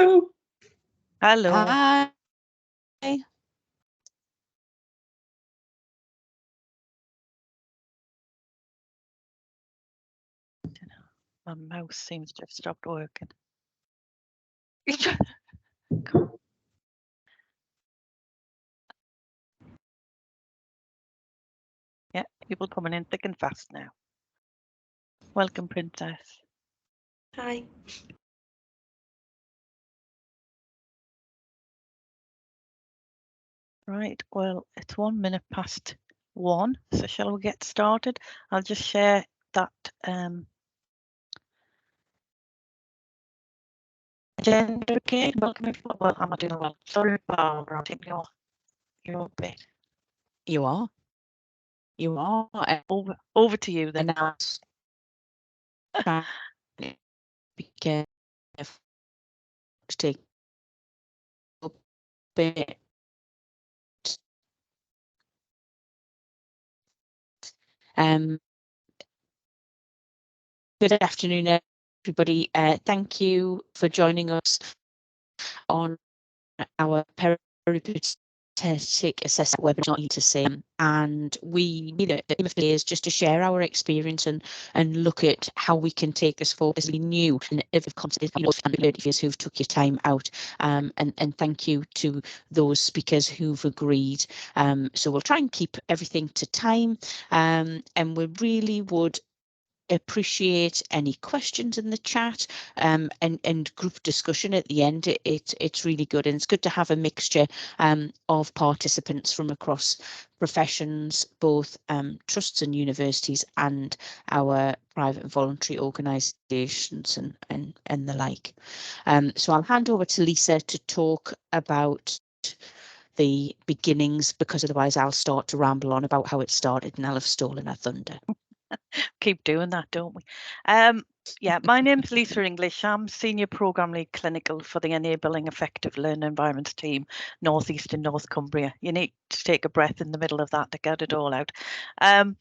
Hello. Hello. Hi. My mouse seems to have stopped working. Yeah, people coming in thick and fast now. Welcome, Princess. Hi. Right, well, it's 1:01, so shall we get started? I'll just share that agenda again. Welcome everyone. Well, am I doing well? Sorry, Barbara, I think you're a bit. You are. You are. Over to you then. Be careful to take a bit. Good afternoon, everybody. Thank you for joining us on our Peripatetic assessment webinar to see, and we, the aim of today is just to share our experience and look at how we can take this forward as we new and innovative concepts, and who've took your time out, and thank you to those speakers who've agreed. So we'll try and keep everything to time, and we really would appreciate any questions in the chat, and group discussion at the end. It's really good, and it's good to have a mixture of participants from across professions, both trusts and universities, and our private and voluntary organisations and the like. So I'll hand over to Lisa to talk about the beginnings, because otherwise I'll start to ramble on about how it started and I'll have stolen her thunder. Keep doing that, don't we? Yeah, my name's Lisa English. I'm Senior Programme Lead Clinical for the Enabling Effective Learning Environments team, North East and North Cumbria. You need to take a breath in the middle of that to get it all out. And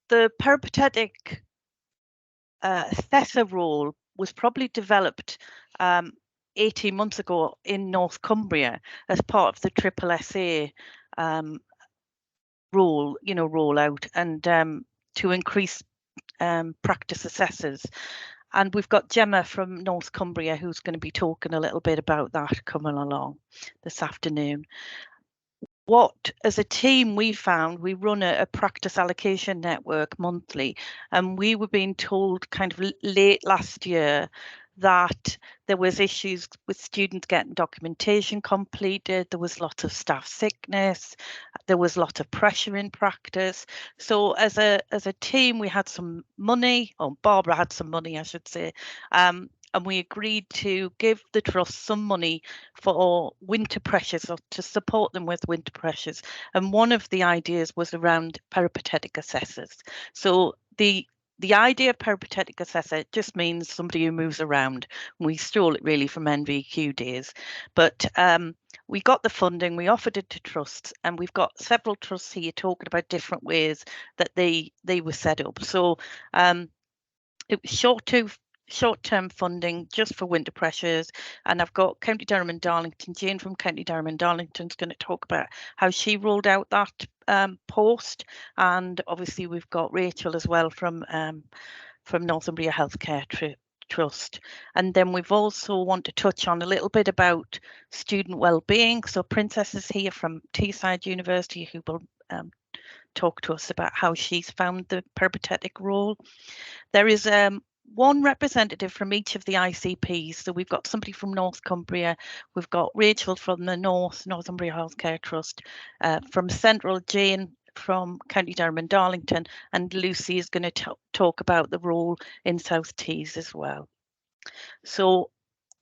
the peripatetic assessor role was probably developed 18 months ago in North Cumbria as part of the SSSA rollout, and to increase practice assessors. And we've got Gemma from North Cumbria who's going to be talking a little bit about that coming along this afternoon. What, as a team, we found, we run a practice allocation network monthly, and we were being told kind of late last year that there was issues with students getting documentation completed. There was lots of staff sickness. There was a lot of pressure in practice. So as a team, we had some money, or Barbara had some money, I should say, and we agreed to give the trust some money for winter pressures, or to support them with winter pressures. And one of the ideas was around peripatetic assessors. So the idea of peripatetic assessor just means somebody who moves around. We stole it really from NVQ days, but we got the funding, we offered it to trusts, and we've got several trusts here talking about different ways that they were set up. So it was short-term funding just for winter pressures, and I've got County Durham and Darlington. Jane from County Durham and Darlington is going to talk about how she rolled out that post, and obviously we've got Rachel as well from Northumbria Healthcare Trust. And then we've also want to touch on a little bit about student well-being. So Princess is here from Teesside University, who will talk to us about how she's found the peripatetic role. There is one representative from each of the ICPs. So we've got somebody from North Cumbria, we've got Rachel from the Northumbria Healthcare Trust, from Central, Jane from County Durham and Darlington, and Lucy is going to talk about the role in South Tees as well. So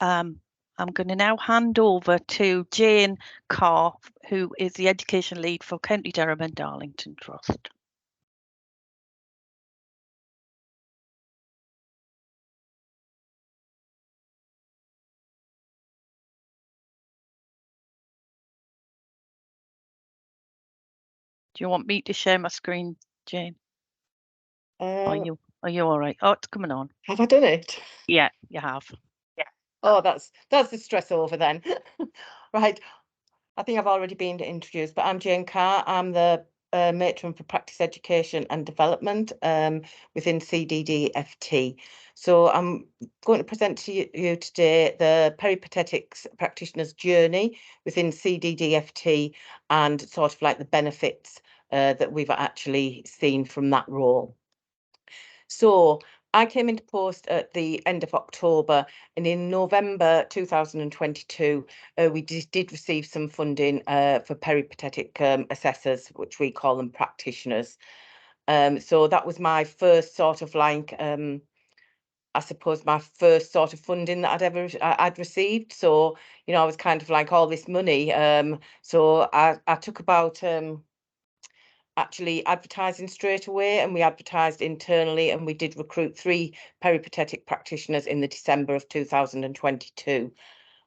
I'm going to now hand over to Jane Carr, who is the Education Lead for County Durham and Darlington Trust. Do you want me to share my screen, Jane? Are you all right? Oh, it's coming on. Have I done it? Yeah, you have. Yeah. Oh, that's the stress over then. Right. I think I've already been introduced, but I'm Jane Carr. I'm the matron for practice education and development within CDDFT. So I'm going to present to you today the Peripatetic practitioner's journey within CDDFT and sort of like the benefits that we've actually seen from that role. So I came into post at the end of October, and in November 2022, we did receive some funding for peripatetic assessors, which we call them practitioners. So that was my first sort of like, I suppose, my first sort of funding that I'd received. So, you know, I was kind of like all this money. So I took about actually advertising straight away, and we advertised internally, and we did recruit 3 peripatetic practitioners in the December of 2022.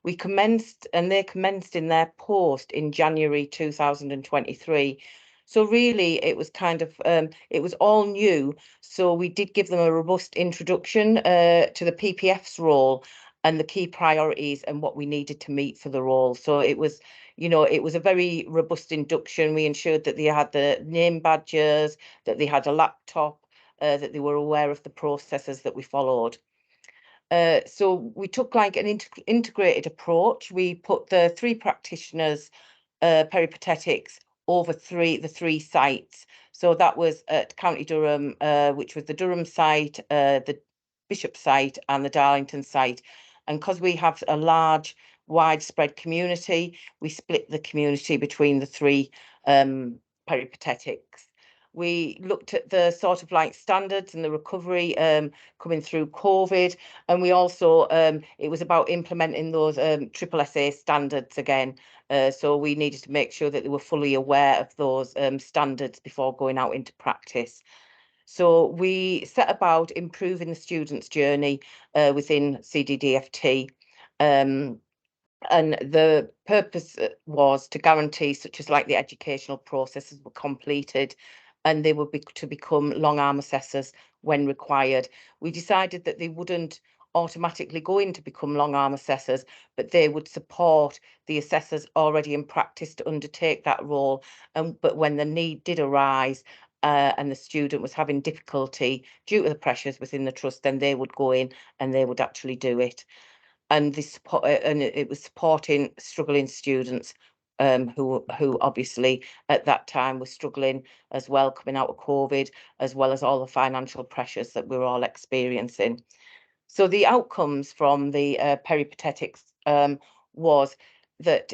They commenced in their post in January 2023. So really it was kind of it was all new, so we did give them a robust introduction to the PPF's role and the key priorities and what we needed to meet for the role. So it was, you know, it was a very robust induction. We ensured that they had the name badges, that they had a laptop, that they were aware of the processes that we followed. So we took like an integrated approach. We put the 3 practitioners, peripatetics, over the 3 sites. So that was at County Durham, which was the Durham site, the Bishop site, and the Darlington site. And because we have a large, widespread community, we split the community between the 3 peripatetics. We looked at the sort of like standards and the recovery coming through COVID, and we also it was about implementing those triple SA standards again. So we needed to make sure that they were fully aware of those standards before going out into practice. So we set about improving the student's journey within CDDFT. And the purpose was to guarantee, such as like the educational processes were completed and they would be to become long arm assessors when required. We decided that they wouldn't automatically go in to become long arm assessors, but they would support the assessors already in practice to undertake that role. But when the need did arise, and the student was having difficulty due to the pressures within the trust, then they would go in and they would actually do it. And the support, and it was supporting struggling students who obviously at that time were struggling as well, coming out of COVID, as well as all the financial pressures that we were all experiencing. So the outcomes from the peripatetics was that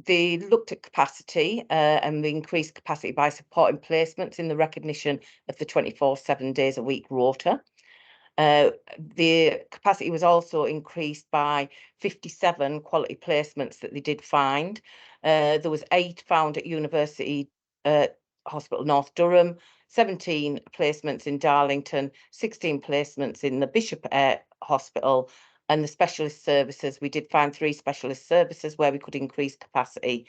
they looked at capacity and we increased capacity by supporting placements in the recognition of the 24/7 days a week rota. The capacity was also increased by 57 quality placements that they did find. There was 8 found at University Hospital North Durham, 17 placements in Darlington, 16 placements in the Bishop Hospital, and the specialist services. We did find 3 specialist services where we could increase capacity.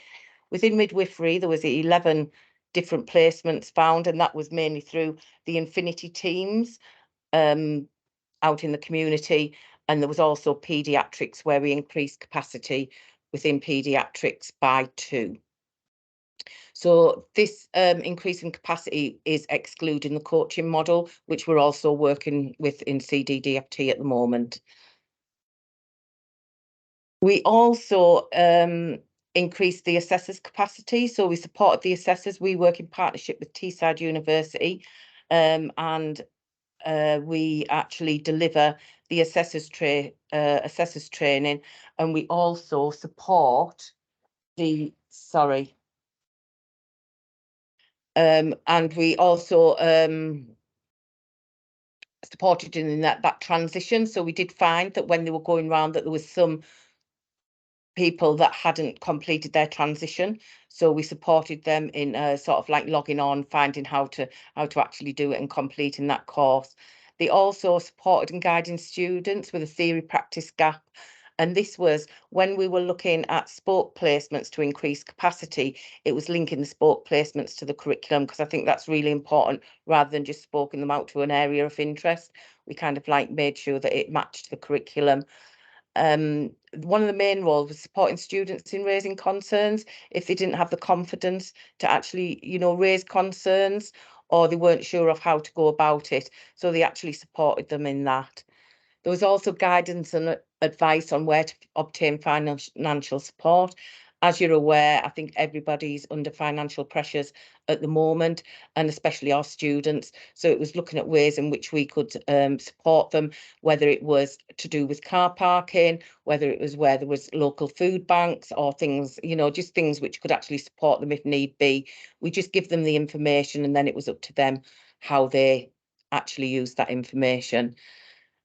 Within midwifery, there was 11 different placements found, and that was mainly through the Infinity teams out in the community. And there was also paediatrics where we increased capacity within paediatrics by 2. So this increase in capacity is excluding the coaching model, which we're also working with in CDDFT at the moment. We also increased the assessors' capacity. So we supported the assessors. We work in partnership with Teesside University, and we actually deliver the assessors training, and we also support the and we also supported in that transition. So we did find that when they were going around that there was some people that hadn't completed their transition, so we supported them in sort of like logging on, finding how to actually do it and completing that course. They also supported and guiding students with a theory practice gap, and this was when we were looking at spoke placements to increase capacity. It was linking the spoke placements to the curriculum, because I think that's really important, rather than just spoking them out to an area of interest. We kind of like made sure that it matched the curriculum. one of the main roles was supporting students in raising concerns if they didn't have the confidence to actually, raise concerns, or they weren't sure of how to go about it. So they actually supported them in that. There was also guidance and advice on where to obtain financial support. As you're aware, I think everybody's under financial pressures at the moment, and especially our students. So it was looking at ways in which we could support them, whether it was to do with car parking, whether it was where there was local food banks or things, just things which could actually support them if need be. We just give them the information, and then it was up to them how they actually use that information.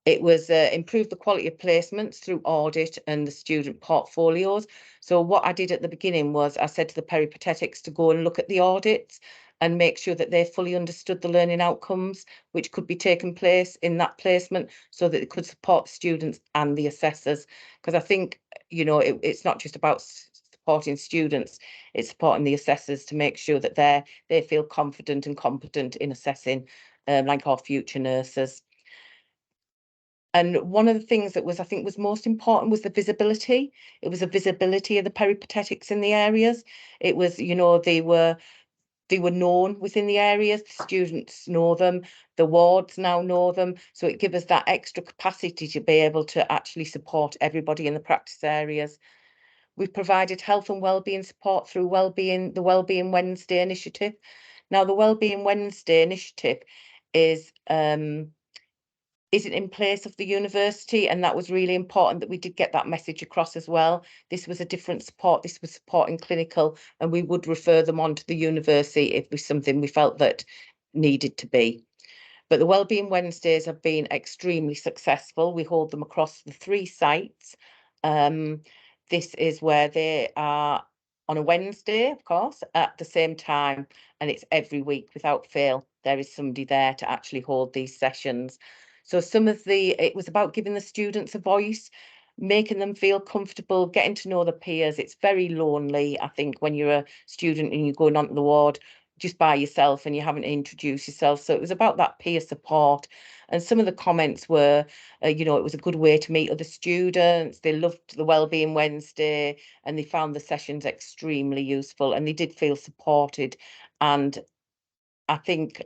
It was improve the quality of placements through audit and the student portfolios. So what I did at the beginning was I said to the peripatetics to go and look at the audits and make sure that they fully understood the learning outcomes which could be taking place in that placement, so that it could support students and the assessors. Because I think, it's not just about supporting students, it's supporting the assessors to make sure that they feel confident and competent in assessing like our future nurses. And one of the things that I think was most important was the visibility. It was the visibility of the peripatetics in the areas. It was, they were known within the areas. The students know them. The wards now know them. So it gives us that extra capacity to be able to actually support everybody in the practice areas. We've provided health and wellbeing support through the Wellbeing Wednesday initiative. Now, the Wellbeing Wednesday initiative isn't in place of the university, and that was really important that we did get that message across as well. This was a different support. This was supporting clinical, and we would refer them on to the university if it was something we felt that needed to be. But the Wellbeing Wednesdays have been extremely successful. We hold them across the 3 sites. This is where they are on a Wednesday, of course, at the same time, and it's every week without fail. There is somebody there to actually hold these sessions. So it was about giving the students a voice, making them feel comfortable, getting to know the peers. It's very lonely, I think, when you're a student and you're going onto the ward just by yourself and you haven't introduced yourself. So it was about that peer support. And some of the comments were, it was a good way to meet other students. They loved the Wellbeing Wednesday and they found the sessions extremely useful, and they did feel supported. And I think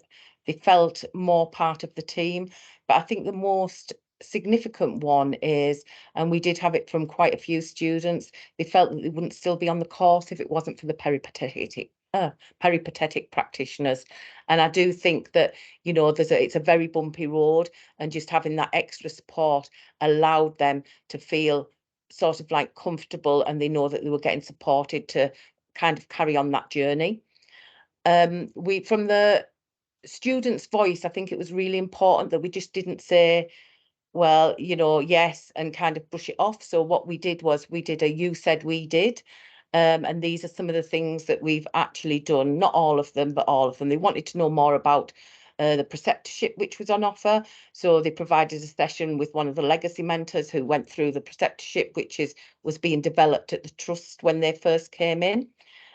they felt more part of the team. But I think the most significant one is, and we did have it from quite a few students, they felt that they wouldn't still be on the course if it wasn't for the peripatetic practitioners. And I do think that, it's a very bumpy road, and just having that extra support allowed them to feel sort of like comfortable, and they know that they were getting supported to kind of carry on that journey. From the students' voice, I think it was really important that we just didn't say, well, yes, and kind of brush it off. So what we did was we did a "you said we did." And these are some of the things that we've actually done, not all of them, but all of them. They wanted to know more about the preceptorship, which was on offer. So they provided a session with one of the legacy mentors who went through the preceptorship, which was being developed at the trust when they first came in.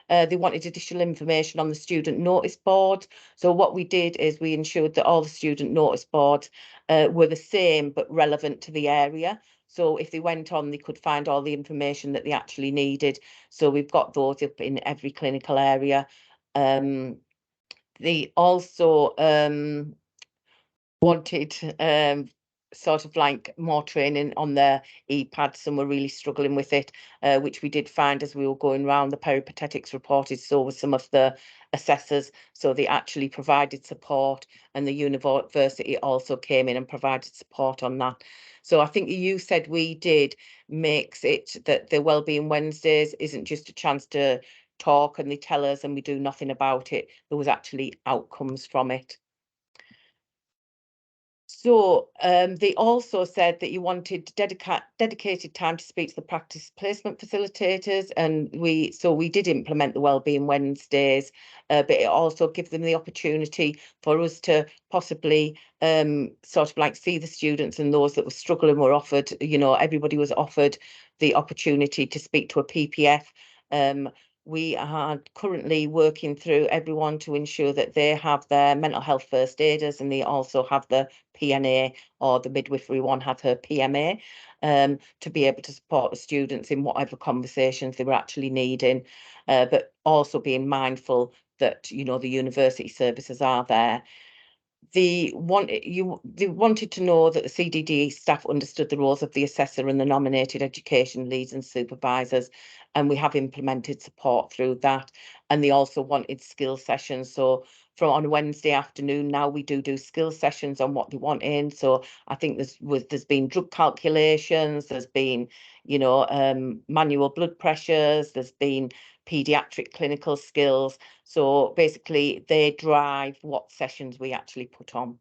They wanted additional information on the student notice board. So what we did is we ensured that all the student notice boards were the same but relevant to the area. So if they went on, they could find all the information that they actually needed. So we've got those up in every clinical area. They also wanted sort of like more training on their EPAD. Some were really struggling with it, which we did find as we were going around. The peripatetics reported so with some of the assessors, so they actually provided support, and the university also came in and provided support on that. So I think "you said we did" makes it that the Wellbeing Wednesdays isn't just a chance to talk and they tell us and we do nothing about it. There was actually outcomes from it. So they also said that you wanted dedicated time to speak to the practice placement facilitators, and we did implement the Wellbeing Wednesdays, but it also gives them the opportunity for us to possibly sort of like see the students, and those that were struggling were offered, everybody was offered the opportunity to speak to a PPF. we are currently working through everyone to ensure that they have their mental health first aiders, and they also have the PNA, or the midwifery one has her PMA, to be able to support the students in whatever conversations they were actually needing, but also being mindful that, you know, the university services are there. They wanted to know that the CDD staff understood the roles of the assessor and the nominated education leads and supervisors, and we have implemented support through that. And they also wanted skill sessions. So from on a Wednesday afternoon now, we do skill sessions on what they want in. So I think there's been drug calculations, there's been, you know, manual blood pressures, there's been pediatric clinical skills. So basically, they drive what sessions we actually put on.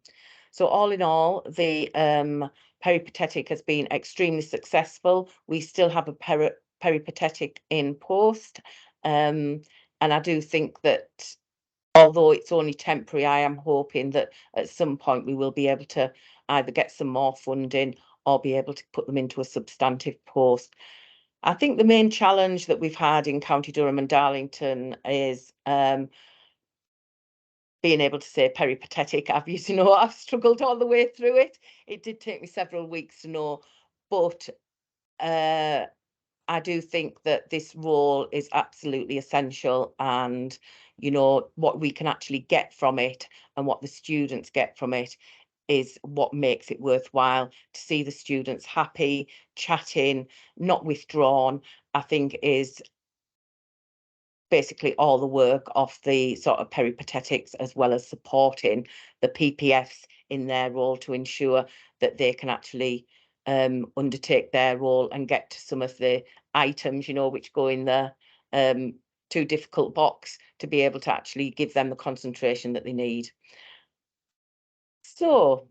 So all in all, the peripatetic has been extremely successful. We still have a peripatetic in post. And I do think that although it's only temporary, I am hoping that at some point we will be able to either get some more funding or be able to put them into a substantive post. I think the main challenge that we've had in County Durham and Darlington is being able to say peripatetic. I've struggled all the way through it. It did take me several weeks to know, but I do think that this role is absolutely essential, and, you know, what we can actually get from it and what the students get from it is what makes it worthwhile. To see the students happy, chatting, not withdrawn, I think is basically all the work of the sort of peripatetics, as well as supporting the PPFs in their role to ensure that they can actually undertake their role and get to some of the items, you know, which go in the too difficult box, to be able to actually give them the concentration that they need. So,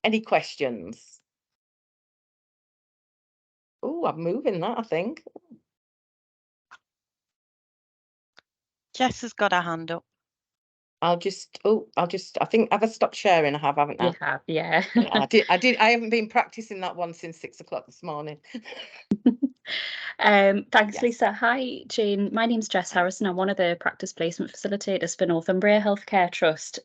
any questions? Oh, I'm moving that, I think. Jess has got her hand up. I think have I stopped sharing? I have, haven't I? You have, yeah. I haven't been practicing that one since 6 o'clock this morning. Thanks, Yes. Lisa. Hi, Jane. My name's Jess Harrison. I'm one of the practice placement facilitators for Northumbria Healthcare Trust.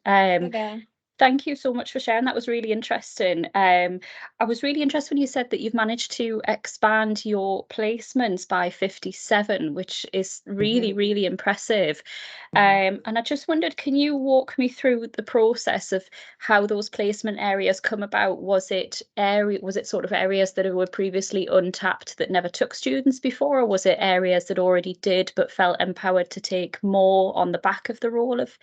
Thank you so much for sharing. That was really interesting. I was really interested when you said that you've managed to expand your placements by 57, which is really, really impressive. And I just wondered, can you walk me through the process of how those placement areas come about? Was it sort of areas that were previously untapped that never took students before, or was it areas that already did but felt empowered to take more on the back of the role of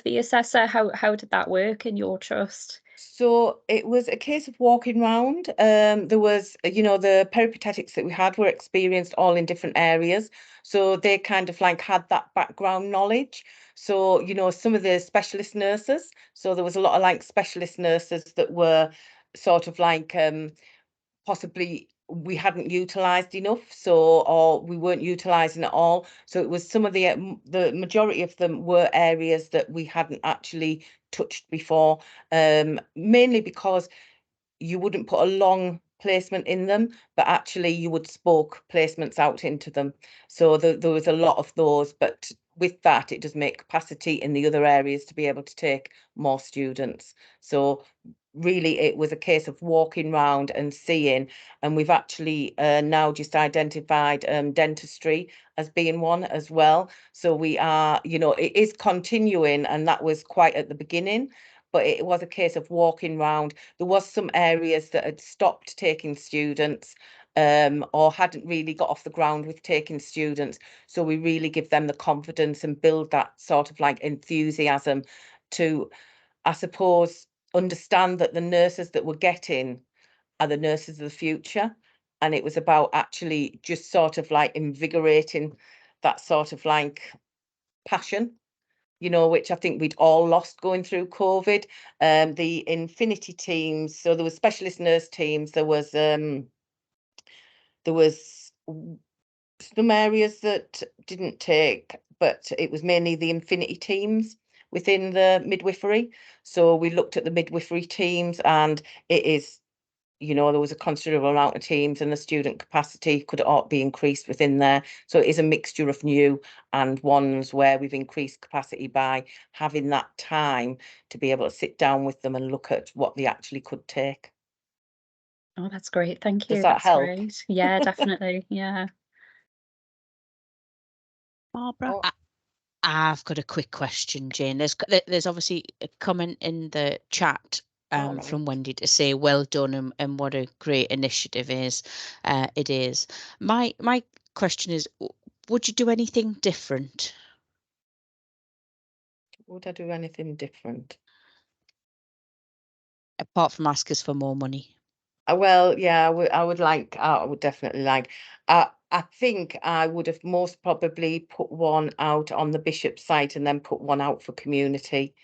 the assessor? How did that work in your trust? So it was a case of walking round. There was, you know, the peripatetics that we had were experienced all in different areas. So they kind of like had that background knowledge. So, you know, some of the specialist nurses, so there was a lot of like specialist nurses that were sort of like possibly we hadn't utilized enough, so, or we weren't utilizing it all. So it was some of the majority of them were areas that we hadn't actually touched before, mainly because you wouldn't put a long placement in them, but actually you would spoke placements out into them. So there was a lot of those, but with that, it does make capacity in the other areas to be able to take more students. So really, it was a case of walking round and seeing, and we've actually now just identified dentistry as being one as well. So we are, you know, it is continuing, and that was quite at the beginning, but it was a case of walking round. There was some areas that had stopped taking students, or hadn't really got off the ground with taking students. So we really give them the confidence and build that sort of like enthusiasm to, I suppose, understand that the nurses that we're getting are the nurses of the future. And it was about actually just sort of like invigorating that sort of like passion, you know, which I think we'd all lost going through COVID. The infinity teams, so there was specialist nurse teams, there was some areas that didn't take, but it was mainly the infinity teams within the midwifery. So we looked at the midwifery teams, and it is, you know, there was a considerable amount of teams and the student capacity could be increased within there. So it is a mixture of new and ones where we've increased capacity by having that time to be able to sit down with them and look at what they actually could take. Oh, that's great. Thank you. Does that That's help? great. Yeah, definitely. Yeah. Barbara? Oh. I've got a quick question, Jane. There's obviously a comment in the chat All right. from Wendy to say well done and what a great initiative it is. My question is, would you do anything different? Would I do anything different? Apart from ask us for more money? Well, yeah, I would definitely like. I think I would have most probably put one out on the Bishop site and then put one out for community.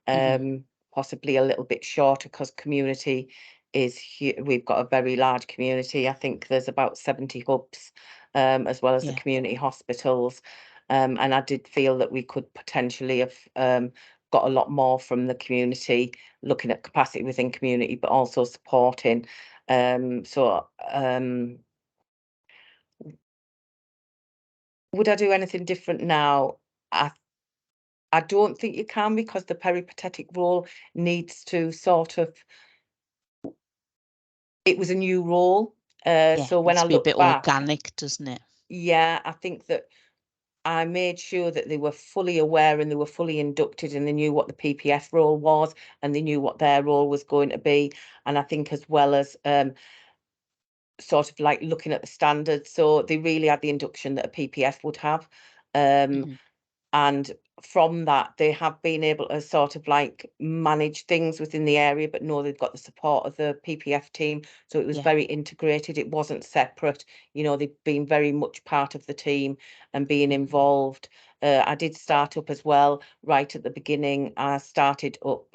Possibly a little bit shorter because community is we've got a very large community. I think there's about 70 hubs, as well as the Yeah. community hospitals. And I did feel that we could potentially have got a lot more from the community, looking at capacity within community, but also supporting. Would I do anything different now? I don't think you can, because the peripatetic role needs to sort of, it was a new role. Yeah, So when needs I to be a look bit back, organic, doesn't it? yeah, I think that I made sure that they were fully aware and they were fully inducted and they knew what the PPF role was and they knew what their role was going to be. And I think as well as sort of like looking at the standards, so they really had the induction that a PPF would have. And from that, they have been able to sort of like manage things within the area, but know they've got the support of the PPF team. So it was Yeah. very integrated. It wasn't separate. You know, they've been very much part of the team and being involved. I did start up as well right at the beginning. I started up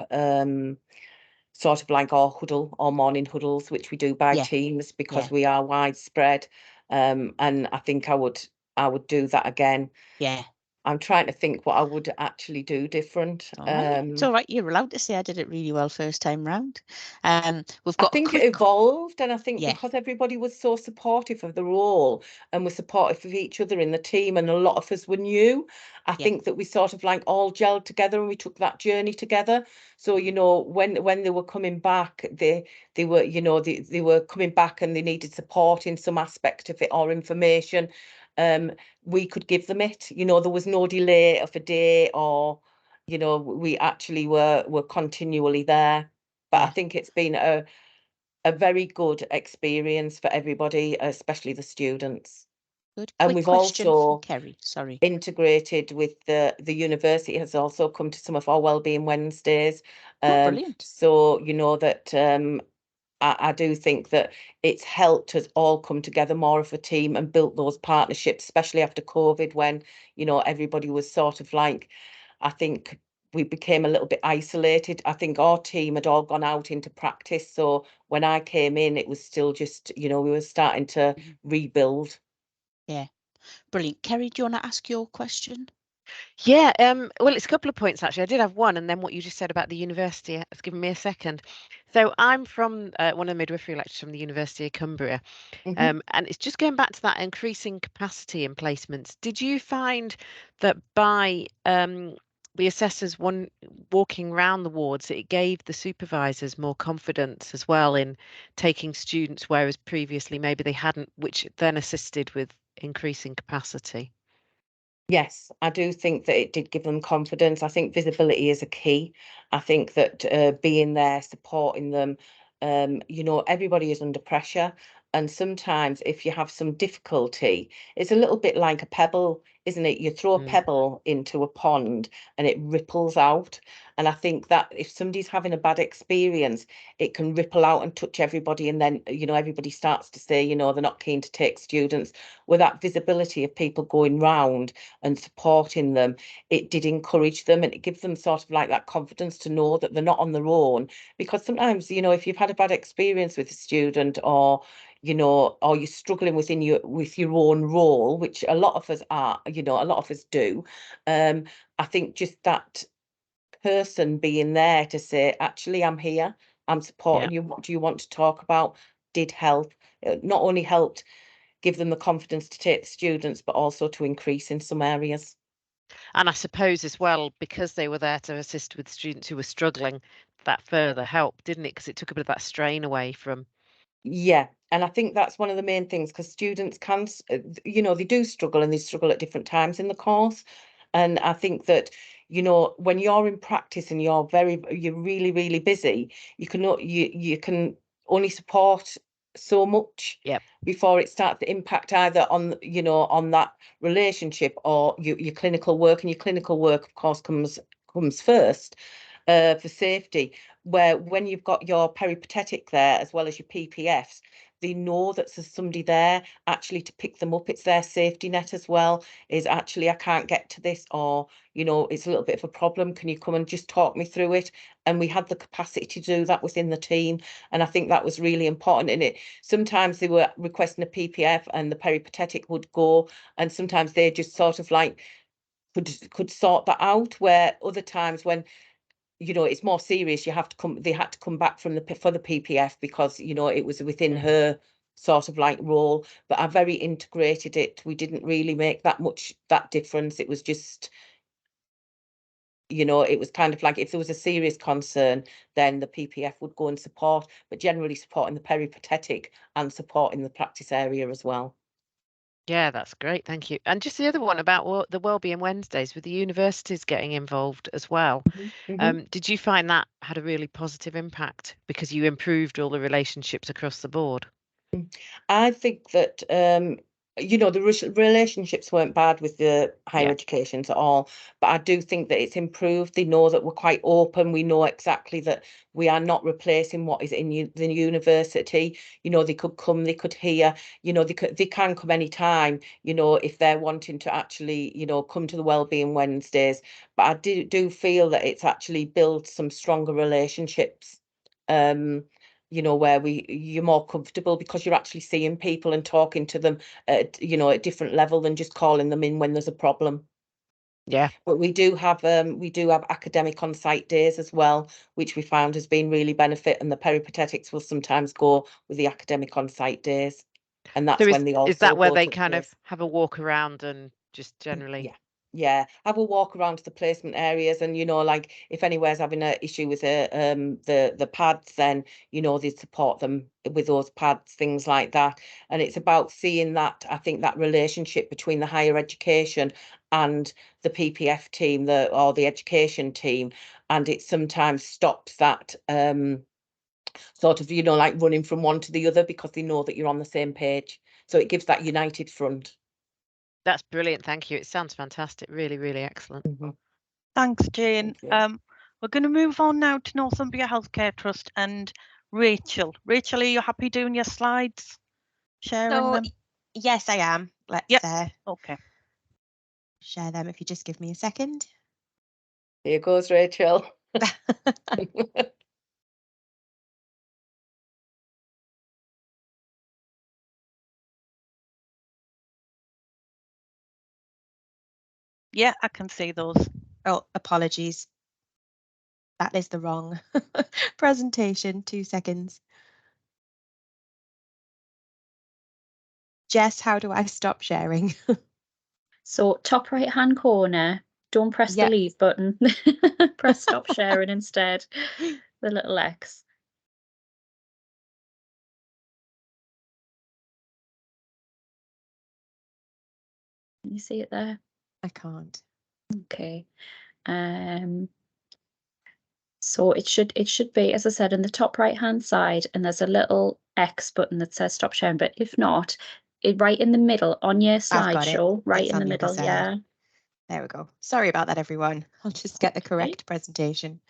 sort of like our huddle, our morning huddles, which we do by Yeah. teams because Yeah. we are widespread. And I think I would do that again. Yeah. I'm trying to think what I would actually do different. It's all right. You're allowed to say I did it really well first time round. We've I got a think it quick. evolved, and I think Yeah. because everybody was so supportive of the role and was supportive of each other in the team, and a lot of us were new, I Yeah. think that we sort of like all gelled together and we took that journey together. So, you know, when they were coming back, they were, you know, they were coming back and they needed support in some aspect of it or information. We could give them it. You know, there was no delay of a day, or, you know, we actually were continually there. But I Yeah. think it's been a very good experience for everybody, especially the students. Good. And Quick we've question from also Kerry. Sorry. integrated with the university has also come to some of our wellbeing Wednesdays. Oh, brilliant. So you know that I do think that it's helped us all come together more of a team and built those partnerships, especially after COVID, when, you know, everybody was sort of like, I think we became a little bit isolated. I think our team had all gone out into practice. So when I came in, it was still just, you know, we were starting to rebuild. Yeah. Brilliant. Kerry, do you want to ask your question? Yeah, well, it's a couple of points actually. I did have one, and then what you just said about the university has given me a second. So I'm from one of the midwifery lecturers from the University of Cumbria, and it's just going back to that increasing capacity in placements. Did you find that by the assessors walking around the wards, it gave the supervisors more confidence as well in taking students, whereas previously maybe they hadn't, which then assisted with increasing capacity? Yes, I do think that it did give them confidence. I think visibility is a key. I think that being there, supporting them, you know, everybody is under pressure. And sometimes if you have some difficulty, it's a little bit like a pebble, isn't it? You throw a pebble into a pond and it ripples out. And I think that if somebody's having a bad experience, it can ripple out and touch everybody. And then, you know, everybody starts to say, you know, they're not keen to take students. With that visibility of people going round and supporting them, it did encourage them and it gives them sort of like that confidence to know that they're not on their own. Because sometimes, you know, if you've had a bad experience with a student, or you know, or you're struggling within your own role, which a lot of us are, you know, a lot of us do, I think just that person being there to say, actually, I'm here, I'm supporting you, what do you want to talk about? did help. It not only helped give them the confidence to take the students, but also to increase in some areas. And I suppose as well, because they were there to assist with students who were struggling, that further helped, didn't it? Because it took a bit of that strain away from. Yeah, and I think that's one of the main things, because students can, you know, they do struggle, and they struggle at different times in the course. And I think that, you know, when you're in practice and you're really, really busy, you can only support so much Yep. before it starts to impact either on, you know, on that relationship or your clinical work. And your clinical work, of course, comes first for safety, where when you've got your peripatetic there as well as your PPFs, they know that there's somebody there actually to pick them up. It's their safety net as well, is actually, I can't get to this, or, you know, it's a little bit of a problem. Can you come and just talk me through it? And we had the capacity to do that within the team. And I think that was really important in it. Sometimes they were requesting a PPF and the peripatetic would go, and sometimes they just sort of like could sort that out, where other times when, you know, it's more serious, they had to come back for the PPF, because, you know, it was within her sort of like role. But I very integrated it. We didn't really make that difference. It was just, you know, it was kind of like, if there was a serious concern, then the PPF would go and support, but generally supporting the peripatetic and supporting the practice area as well. Yeah, that's great. Thank you. And just the other one about the Wellbeing Wednesdays, with the universities getting involved as well. Did you find that had a really positive impact because you improved all the relationships across the board? I think that, you know, the relationships weren't bad with the higher Yeah. educations at all, but I do think that it's improved. They know that we're quite open. We know exactly that we are not replacing what is in the university. You know, they could come, they could hear, you know, they can come anytime, you know, if they're wanting to actually, you know, come to the Wellbeing Wednesdays. But I do feel that it's actually built some stronger relationships. You know, where you're more comfortable because you're actually seeing people and talking to them at, you know, at different level than just calling them in when there's a problem. Yeah. But we do have academic on-site days as well, which we found has been really benefit, and the peripatetics will sometimes go with the academic on-site days, and that's So when they also is that where go they to kind of place. have a walk around and just generally? Yeah, have a walk around the placement areas, and, you know, like if anywhere's having an issue with the pads, then, you know, they support them with those pads, things like that. And it's about seeing that, I think, that relationship between the higher education and the PPF team, or the education team, and it sometimes stops that sort of, you know, like running from one to the other, because they know that you're on the same page. So it gives that united front. That's brilliant. Thank you. It sounds fantastic. Really, really excellent. Thanks, Jane. Thank you. We're going to move on now to Northumbria Healthcare Trust and Rachel. Rachel, are you happy doing your slides? Sharing them? Yes, I am. Let's Okay. share them if you just give me a second. Here goes Rachel. Yeah, I can see those. Oh, apologies. That is the wrong presentation. 2 seconds. Jess, how do I stop sharing? So top right hand corner, don't press the leave button. Press stop sharing instead. The little X. Can you see it there? I can't. Okay. So it should be, as I said, in the top right hand side, and there's a little X button that says stop sharing. But if not, right in the middle on your slideshow, right in the middle. Yeah. There we go. Sorry about that, everyone. I'll just get the correct presentation.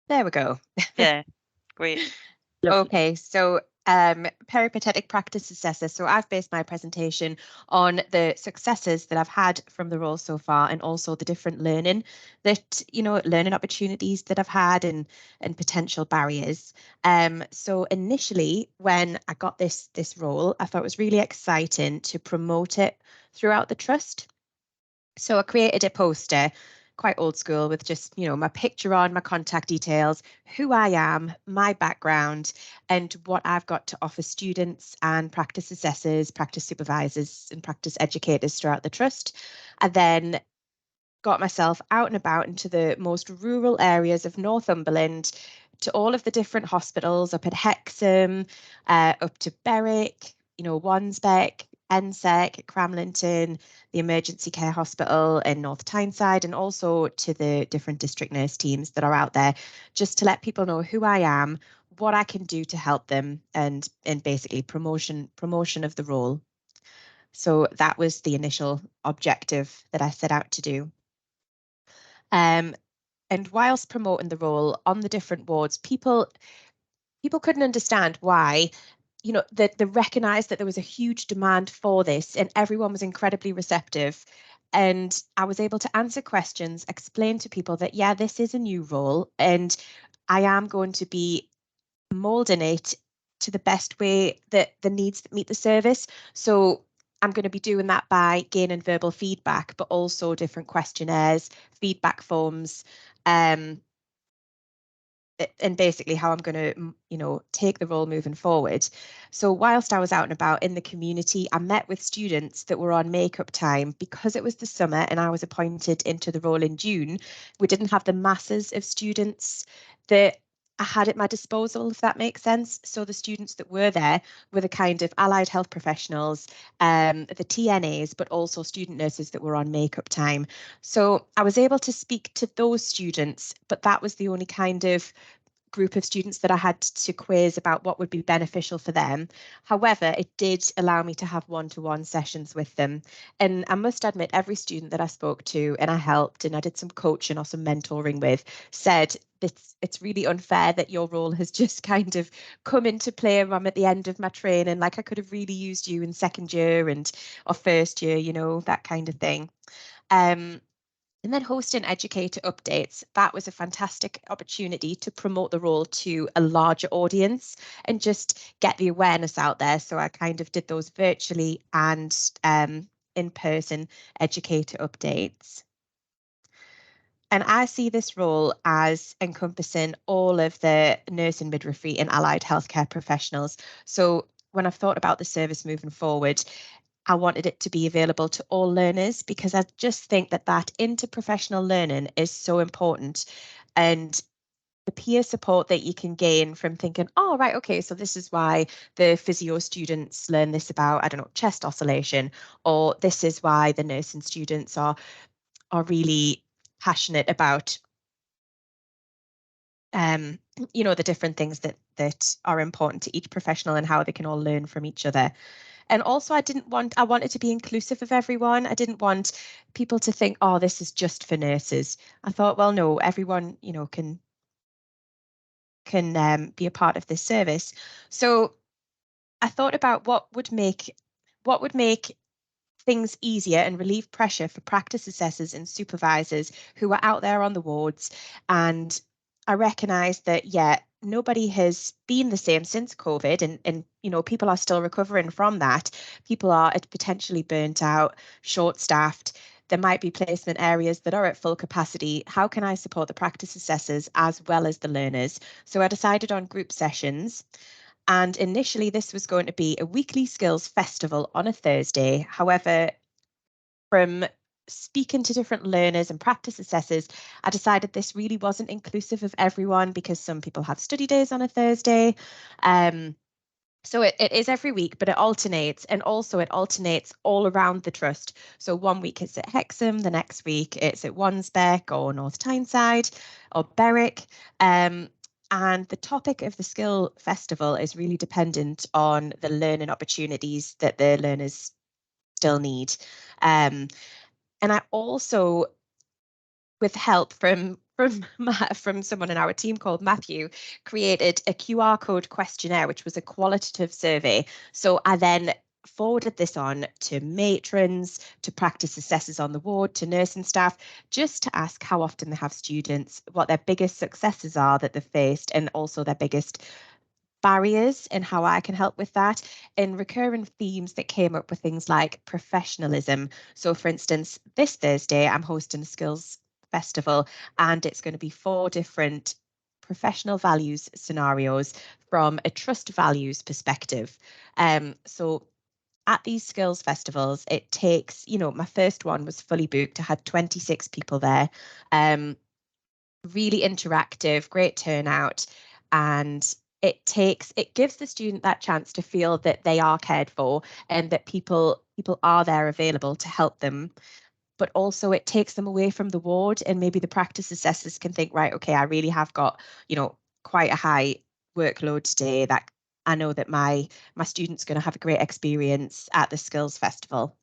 There we go. Yeah, great. Lovely. Okay, so peripatetic practice assessor. So I've based my presentation on the successes that I've had from the role so far, and also the different learning opportunities that I've had, and potential barriers. So initially, when I got this role, I thought it was really exciting to promote it throughout the trust. So I created a poster, quite old school, with just, my picture on, my contact details, who I am, my background, and what I've got to offer students and practice assessors, practice supervisors, and practice educators throughout the trust. I then got myself out and about into the most rural areas of Northumberland, to all of the different hospitals up at Hexham, up to Berwick, Wansbeck, NSEC, Cramlington, the emergency care hospital in North Tyneside, and also to the different district nurse teams that are out there, just to let people know who I am, what I can do to help them, and basically promotion of the role. So that was the initial objective that I set out to do. And whilst promoting the role on the different wards, people couldn't understand why, they recognised that there was a huge demand for this, and everyone was incredibly receptive. And I was able to answer questions, explain to people that, yeah, this is a new role, and I am going to be moulding it to the best way that the needs that meet the service. So I'm going to be doing that by gaining verbal feedback, but also different questionnaires, feedback forms, and basically how I'm going to, take the role moving forward. So whilst I was out and about in the community, I met with students that were on makeup time. Because it was the summer and I was appointed into the role in June, we didn't have the masses of students that I had at my disposal, if that makes sense. So the students that were there were the kind of allied health professionals, the TNAs, but also student nurses that were on makeup time. So I was able to speak to those students, but that was the only kind of group of students that I had to quiz about what would be beneficial for them. However, it did allow me to have one-to-one sessions with them. And I must admit, every student that I spoke to and I helped and I did some coaching or some mentoring with said, it's really unfair that your role has just kind of come into play. I'm at the end of my training, like I could have really used you in second year or first year, that kind of thing. And then hosting educator updates, that was a fantastic opportunity to promote the role to a larger audience and just get the awareness out there. So I kind of did those virtually and in-person educator updates. And I see this role as encompassing all of the nursing, midwifery and allied healthcare professionals. So when I've thought about the service moving forward, I wanted it to be available to all learners, because I just think that interprofessional learning is so important. And the peer support that you can gain from thinking, oh, right, okay, so this is why the physio students learn this about, I don't know, chest oscillation, or this is why the nursing students are really passionate about the different things that are important to each professional and how they can all learn from each other. And also, I wanted to be inclusive of everyone. I didn't want people to think, oh, this is just for nurses. I thought, well, no, everyone, can be a part of this service. So I thought about what would make things easier and relieve pressure for practice assessors and supervisors who are out there on the wards. And I recognised that, yeah, nobody has been the same since COVID, and people are still recovering from that. People are potentially burnt out, short-staffed. There might be placement areas that are at full capacity. How can I support the practice assessors as well as the learners? So I decided on group sessions. And initially, this was going to be a weekly skills festival on a Thursday. However, from speaking to different learners and practice assessors, I decided this really wasn't inclusive of everyone, because some people have study days on a Thursday. So it is every week, but it alternates, and also it alternates all around the trust. So one week it's at Hexham, the next week it's at Wansbeck or North Tyneside or Berwick. And the topic of the Skill Festival is really dependent on the learning opportunities that the learners still need. And I also, with help from from someone in our team called Matthew, created a QR code questionnaire, which was a qualitative survey. So I then forwarded this on to matrons, to practice assessors on the ward, to nursing staff, just to ask how often they have students, what their biggest successes are that they've faced, and also their biggest barriers and how I can help with that. And recurring themes that came up with things like professionalism. So for instance, this Thursday, I'm hosting a skills festival, and it's going to be 4 different professional values scenarios from a trust values perspective. So at these skills festivals, it takes, my first one was fully booked. I had 26 people there, really interactive, great turnout, and it gives the student that chance to feel that they are cared for and that people are there available to help them. But also it takes them away from the ward, and maybe the practice assessors can think, right, okay, I really have got, quite a high workload today, that I know that my student's going to have a great experience at the skills festival.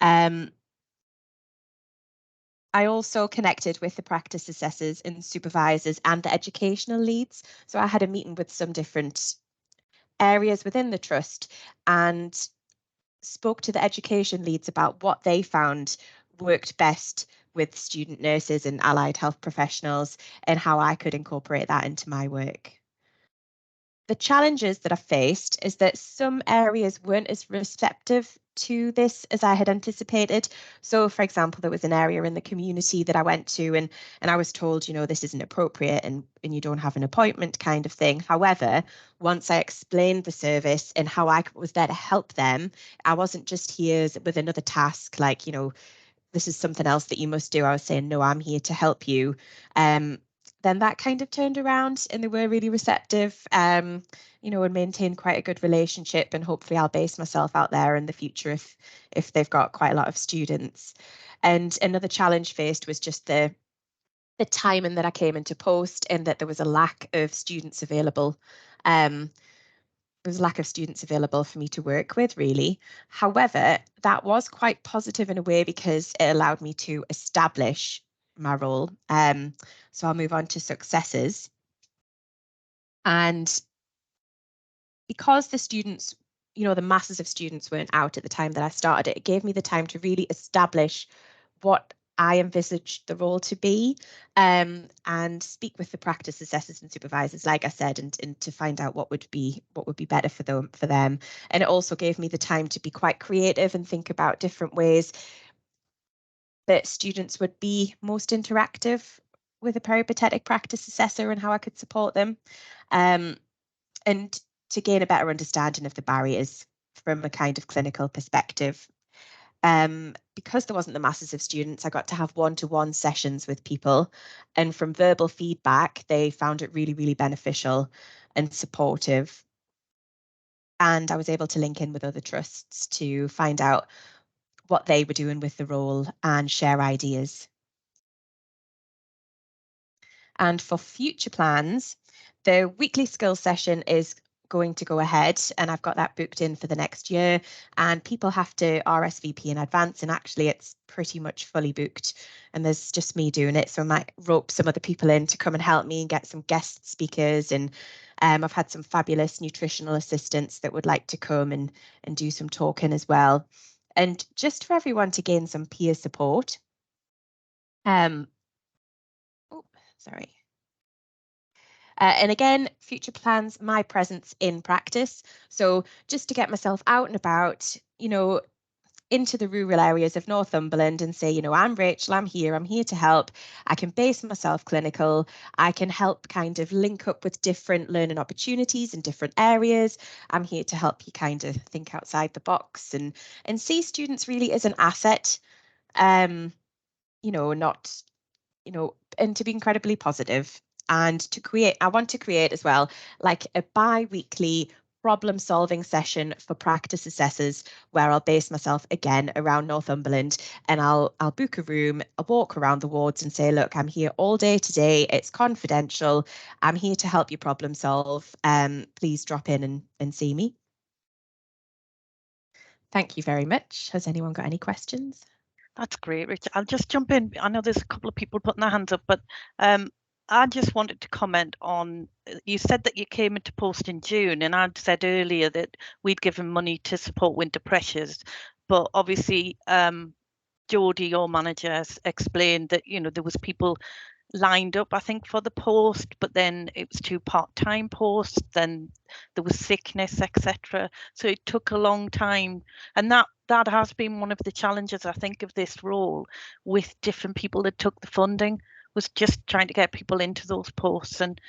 I also connected with the practice assessors and supervisors and the educational leads. So I had a meeting with some different areas within the trust and spoke to the education leads about what they found worked best with student nurses and allied health professionals and how I could incorporate that into my work. The challenges that I faced is that some areas weren't as receptive to this as I had anticipated. So, for example, there was an area in the community that I went to and I was told, this isn't appropriate and you don't have an appointment kind of thing. However, once I explained the service and how I was there to help them, I wasn't just here with another task like, this is something else that you must do. I was saying, no, I'm here to help you. Then that kind of turned around and they were really receptive, and maintained quite a good relationship. And hopefully I'll base myself out there in the future if they've got quite a lot of students. And another challenge faced was just the timing that I came into post and that there was a lack of students available. There was a lack of students available for me to work with, really. However, that was quite positive in a way because it allowed me to establish my role. So I'll move on to successes. And because the students, the masses of students weren't out at the time that I started it, it gave me the time to really establish what I envisaged the role to be, and speak with the practice assessors and supervisors, like I said, and to find out what would be better for them. And it also gave me the time to be quite creative and think about different ways that students would be most interactive with a peripatetic practice assessor and how I could support them, and to gain a better understanding of the barriers from a kind of clinical perspective. Because there wasn't the masses of students, I got to have one-to-one sessions with people, and from verbal feedback, they found it really, really beneficial and supportive. And I was able to link in with other trusts to find out what they were doing with the role and share ideas. And for future plans, the weekly skills session is going to go ahead, and I've got that booked in for the next year, and people have to RSVP in advance, and actually it's pretty much fully booked and there's just me doing it, so I might rope some other people in to come and help me and get some guest speakers. And I've had some fabulous nutritional assistants that would like to come and do some talking as well, and just for everyone to gain some peer support. Sorry. And again, future plans, my presence in practice. So just to get myself out and about, into the rural areas of Northumberland and say, I'm Rachel, I'm here to help. I can base myself clinical. I can help kind of link up with different learning opportunities in different areas. I'm here to help you kind of think outside the box and see students really as an asset, not, and to be incredibly positive. And I want to create as well, like a bi-weekly problem solving session for practice assessors where I'll base myself again around Northumberland, and I'll book a room, I'll walk around the wards and say, look, I'm here all day today, it's confidential, I'm here to help you problem solve, please drop in and see me. Thank you very much. Has anyone got any questions? That's great, Richard. I'll just jump in. I know there's a couple of people putting their hands up, but I just wanted to comment on, you said that you came into post in June, and I'd said earlier that we'd given money to support winter pressures, but obviously Geordie, your manager, has explained that, you know, there was people lined up, I think, for the post, but then it was 2 part-time posts, then there was sickness, etc. So it took a long time, and that has been one of the challenges, I think, of this role, with different people that took the funding, was just trying to get people into those posts. And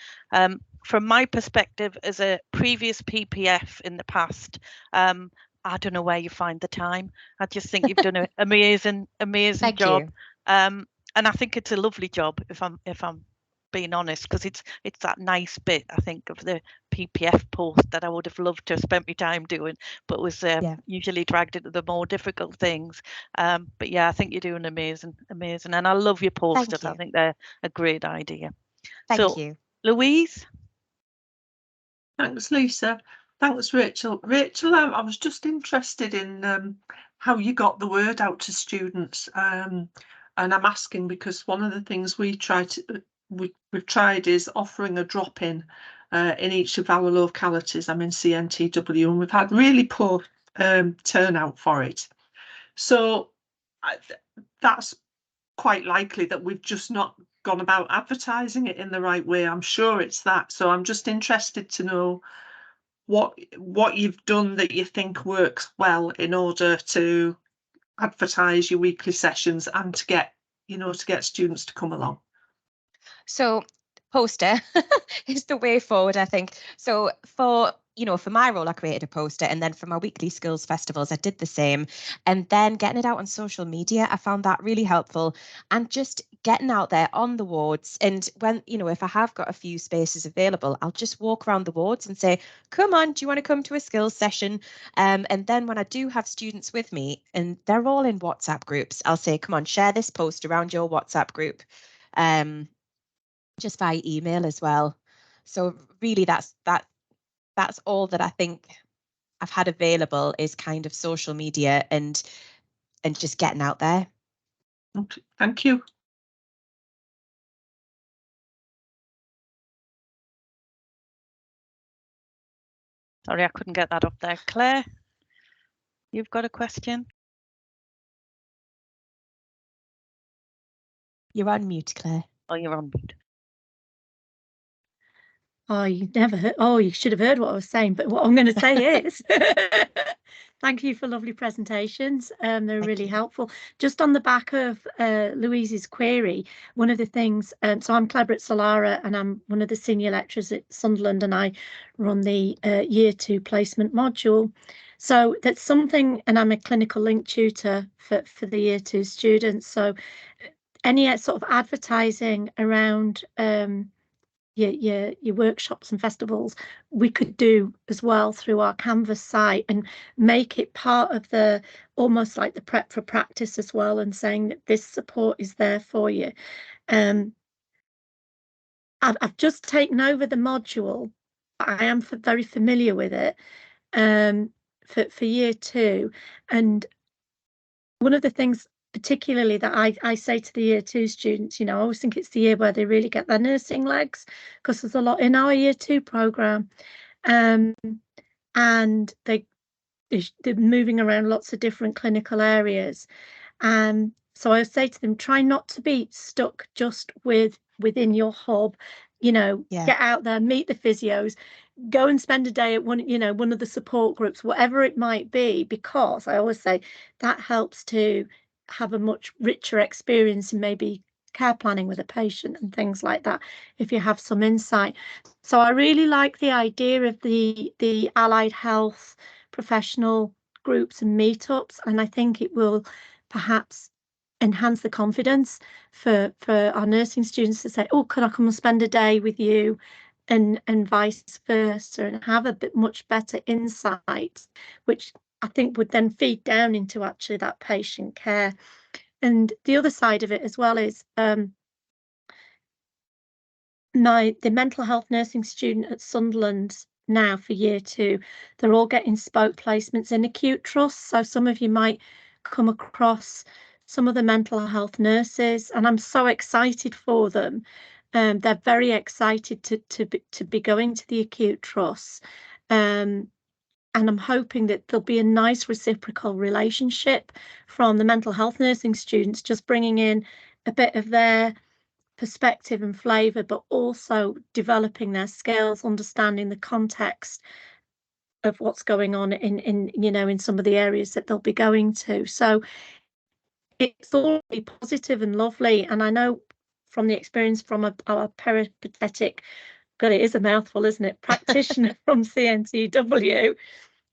from my perspective as a previous PPF in the past, I don't know where you find the time. I just think you've done an amazing Thank job. you. And I think it's a lovely job, if I'm being honest, because it's that nice bit, I think, of the PPF post that I would have loved to have spent my time doing, but was usually dragged into the more difficult things. But yeah, I think you're doing amazing, and I love your posters. I think they're a great idea. Thank you, Louise. Thanks, Lisa. Thanks, Rachel. Rachel, I was just interested in how you got the word out to students. And I'm asking because one of the things we've tried is offering a drop-in in each of our localities. I'm in CNTW, and we've had really poor turnout for it. So that's quite likely that we've just not gone about advertising it in the right way. I'm sure it's that. So I'm just interested to know what you've done that you think works well in order to advertise your weekly sessions and to get students to come along. So poster is the way forward, I think. So for my role, I created a poster, and then for my weekly skills festivals, I did the same. And then getting it out on social media, I found that really helpful. And just getting out there on the wards. And when, if I have got a few spaces available, I'll just walk around the wards and say, come on, do you want to come to a skills session? And then when I do have students with me, and they're all in WhatsApp groups, I'll say, come on, share this post around your WhatsApp group. Just by email as well. So really that's all that I think I've had available, is kind of social media and just getting out there. Okay, thank you. Sorry, I couldn't get that up there. Claire, you've got a question? You're on mute, Claire. Oh, you're on mute. Oh, you never heard. Oh, you should have heard what I was saying. But what I'm going to say is, thank you for lovely presentations. They're really helpful. Just on the back of Louise's query, one of the things. So I'm Cleber at Solara, and I'm one of the senior lecturers at Sunderland, and I run the Year 2 placement module. So that's something, and I'm a clinical link tutor for the Year 2 students. So any sort of advertising around your workshops and festivals, we could do as well through our Canvas site and make it part of the, almost like the prep for practice as well, and saying that this support is there for you. I've just taken over the module. I am very familiar with it for Year 2, and one of the things particularly that I say to the Year 2 students, I always think it's the year where they really get their nursing legs, because there's a lot in our Year 2 programme, and they're moving around lots of different clinical areas. So I say to them, try not to be stuck just within your hub, get out there, meet the physios, go and spend a day at one of the support groups, whatever it might be, because I always say that helps to have a much richer experience in maybe care planning with a patient and things like that, if you have some insight. So I really like the idea of the allied health professional groups and meetups, and I think it will perhaps enhance the confidence for our nursing students to say, oh, could I come and spend a day with you, and vice versa, and have a bit much better insight, which I think would then feed down into actually that patient care. And the other side of it as well is the mental health nursing student at Sunderland now for Year 2, they're all getting spoke placements in acute trusts. So some of you might come across some of the mental health nurses, and I'm so excited for them. They're very excited to be going to the acute trusts. And I'm hoping that there'll be a nice reciprocal relationship from the mental health nursing students, just bringing in a bit of their perspective and flavour, but also developing their skills, understanding the context of what's going on in some of the areas that they'll be going to. So it's all really positive and lovely. And I know from the experience from our peripatetic, God, it is a mouthful, isn't it, practitioner from CNTW,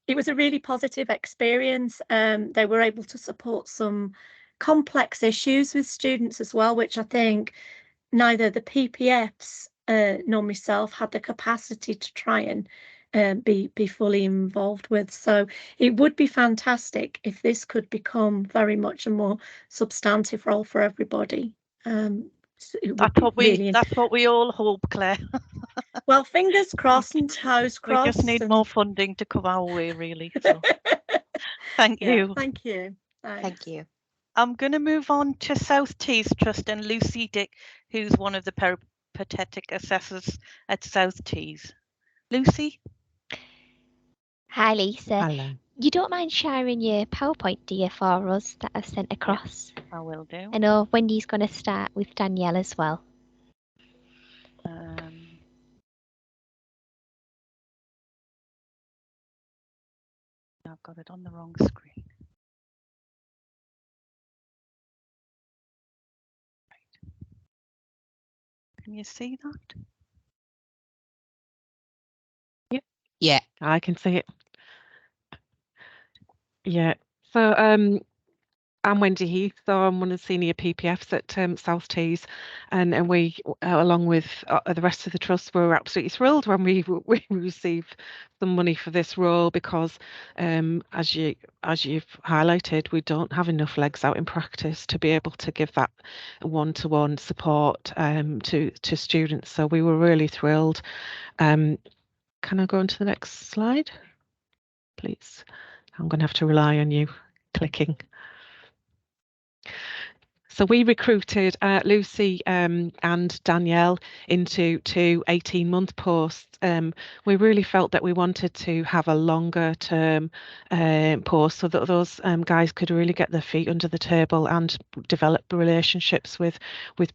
it was a really positive experience. They were able to support some complex issues with students as well, which I think neither the PPFs nor myself had the capacity to try and be fully involved with. So it would be fantastic if this could become very much a more substantive role for everybody. That's what we all hope, Claire. Well, fingers crossed and toes crossed. We just need more funding to come our way, really. So. Thank you. Thank you. Thank you. I'm going to move on to South Tees Trust and Lucy Dick, who's one of the peripatetic assessors at South Tees. Lucy? Hi, Lisa. Hello. You don't mind sharing your PowerPoint, do you, for us that I've sent across? Yeah, I will do. I know Wendy's going to start with Danielle as well. I've got it on the wrong screen. Right. Can you see that? Yeah, I can see it. Yeah. So I'm Wendy Heath, so I'm one of the senior PPFs at South Tees, and we, along with the rest of the trust, were absolutely thrilled when we received some money for this role, because as you've highlighted, we don't have enough legs out in practice to be able to give that one-to-one support to students. So we were really thrilled. Can I go on to the next slide, please? I'm going to have to rely on you clicking. So we recruited Lucy and Danielle into 2 18-month posts. We really felt that we wanted to have a longer term post, so that those guys could really get their feet under the table and develop relationships with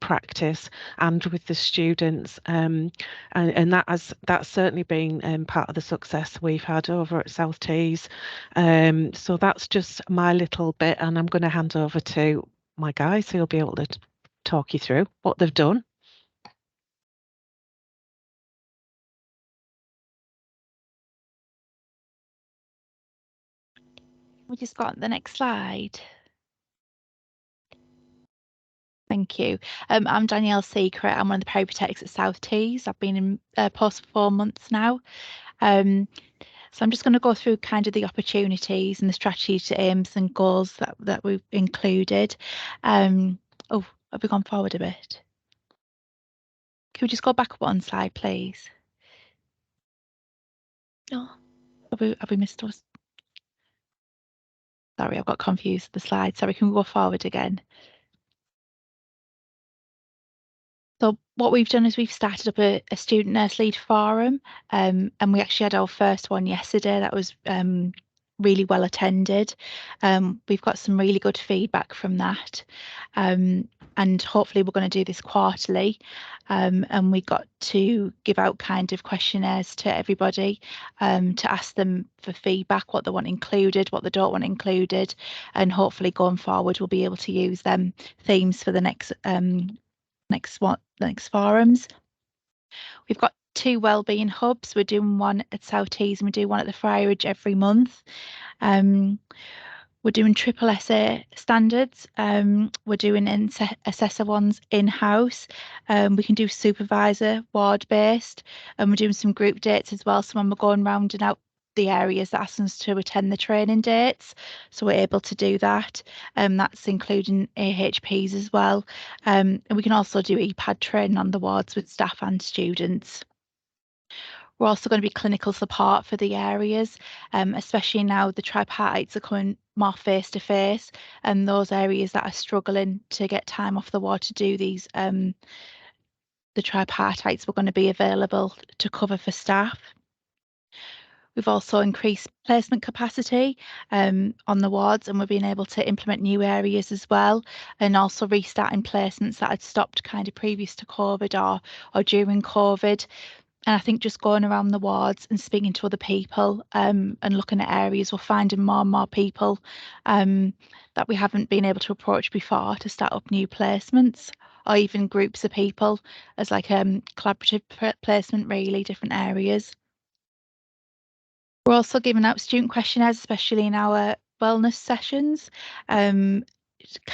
practice and with the students. And that's certainly been part of the success we've had over at South Tees. So that's just my little bit, and I'm going to hand over to my guys who'll be able to talk you through what they've done. We just got the next slide. Thank you. I'm Danielle Secret. I'm one of the peripatetics at South Tees. I've been in post for 4 months now. So I'm just going to go through kind of the opportunities and the strategies, aims and goals that we've included. Oh, have we gone forward a bit? Can we just go back one slide, please? No. Have we missed us? Sorry, I've got confused the slide. Sorry, can we go forward again? So what we've done is we've started up a student nurse lead forum, and we actually had our first one yesterday. That was really well attended. We've got some really good feedback from that, and hopefully we're going to do this quarterly. And we got to give out kind of questionnaires to everybody to ask them for feedback, what they want included, what they don't want included, and hopefully going forward we'll be able to use them themes for the next forums. We've got 2 wellbeing hubs. We're doing one at South Tees and we do one at the Friarage every month. We're doing triple SA standards. We're doing assessor ones in-house. We can do supervisor, ward-based, and we're doing some group dates as well. So when we're going round and out the areas that ask us to attend the training dates, so we're able to do that. That's including AHPs as well. And we can also do EPAD training on the wards with staff and students. We're also going to be clinical support for the areas, especially now the tripartites are coming more face to face, and those areas that are struggling to get time off the ward to do these, the tripartites were going to be available to cover for staff. We've also increased placement capacity on the wards, and we've been able to implement new areas as well, and also restarting placements that had stopped kind of previous to COVID or during COVID. And I think just going around the wards and speaking to other people and looking at areas, we're finding more and more people that we haven't been able to approach before to start up new placements, or even groups of people as like collaborative placement, really different areas. We're also giving out student questionnaires, especially in our wellness sessions, kind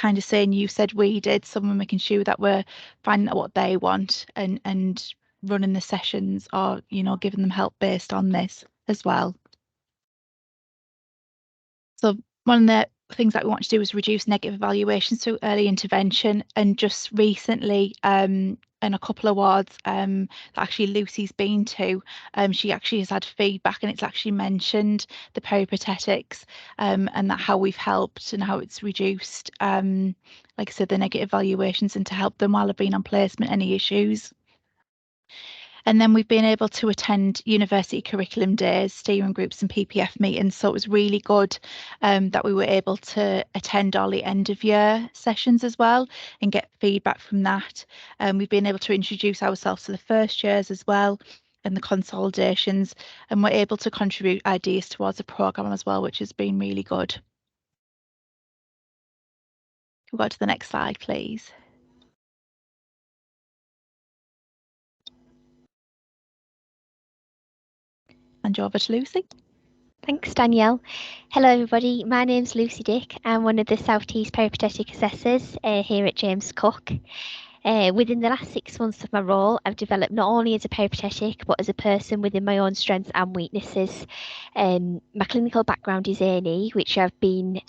of saying you said we did, someone making sure that we're finding out what they want and running the sessions, or, you know, giving them help based on this as well. So one of the things that we want to do is reduce negative evaluations through early intervention, and just recently in a couple of wards that actually Lucy's been to, she actually has had feedback, and it's actually mentioned the peripatetics and that how we've helped and how it's reduced, like I said, the negative evaluations, and to help them while they've been on placement, any issues. And then we've been able to attend university curriculum days, steering groups and PPF meetings. So it was really good that we were able to attend all the end of year sessions as well and get feedback from that. We've been able to introduce ourselves to the first years as well, and the consolidations, and we're able to contribute ideas towards the programme as well, which has been really good. We'll go to the next slide, please. And over to Lucy. Thanks, Danielle. Hello, everybody. My name's Lucy Dick. I'm one of the South East Peripatetic assessors here at James Cook. Within the last 6 months of my role, I've developed not only as a peripatetic, but as a person within my own strengths and weaknesses. My clinical background is A&E, which I've been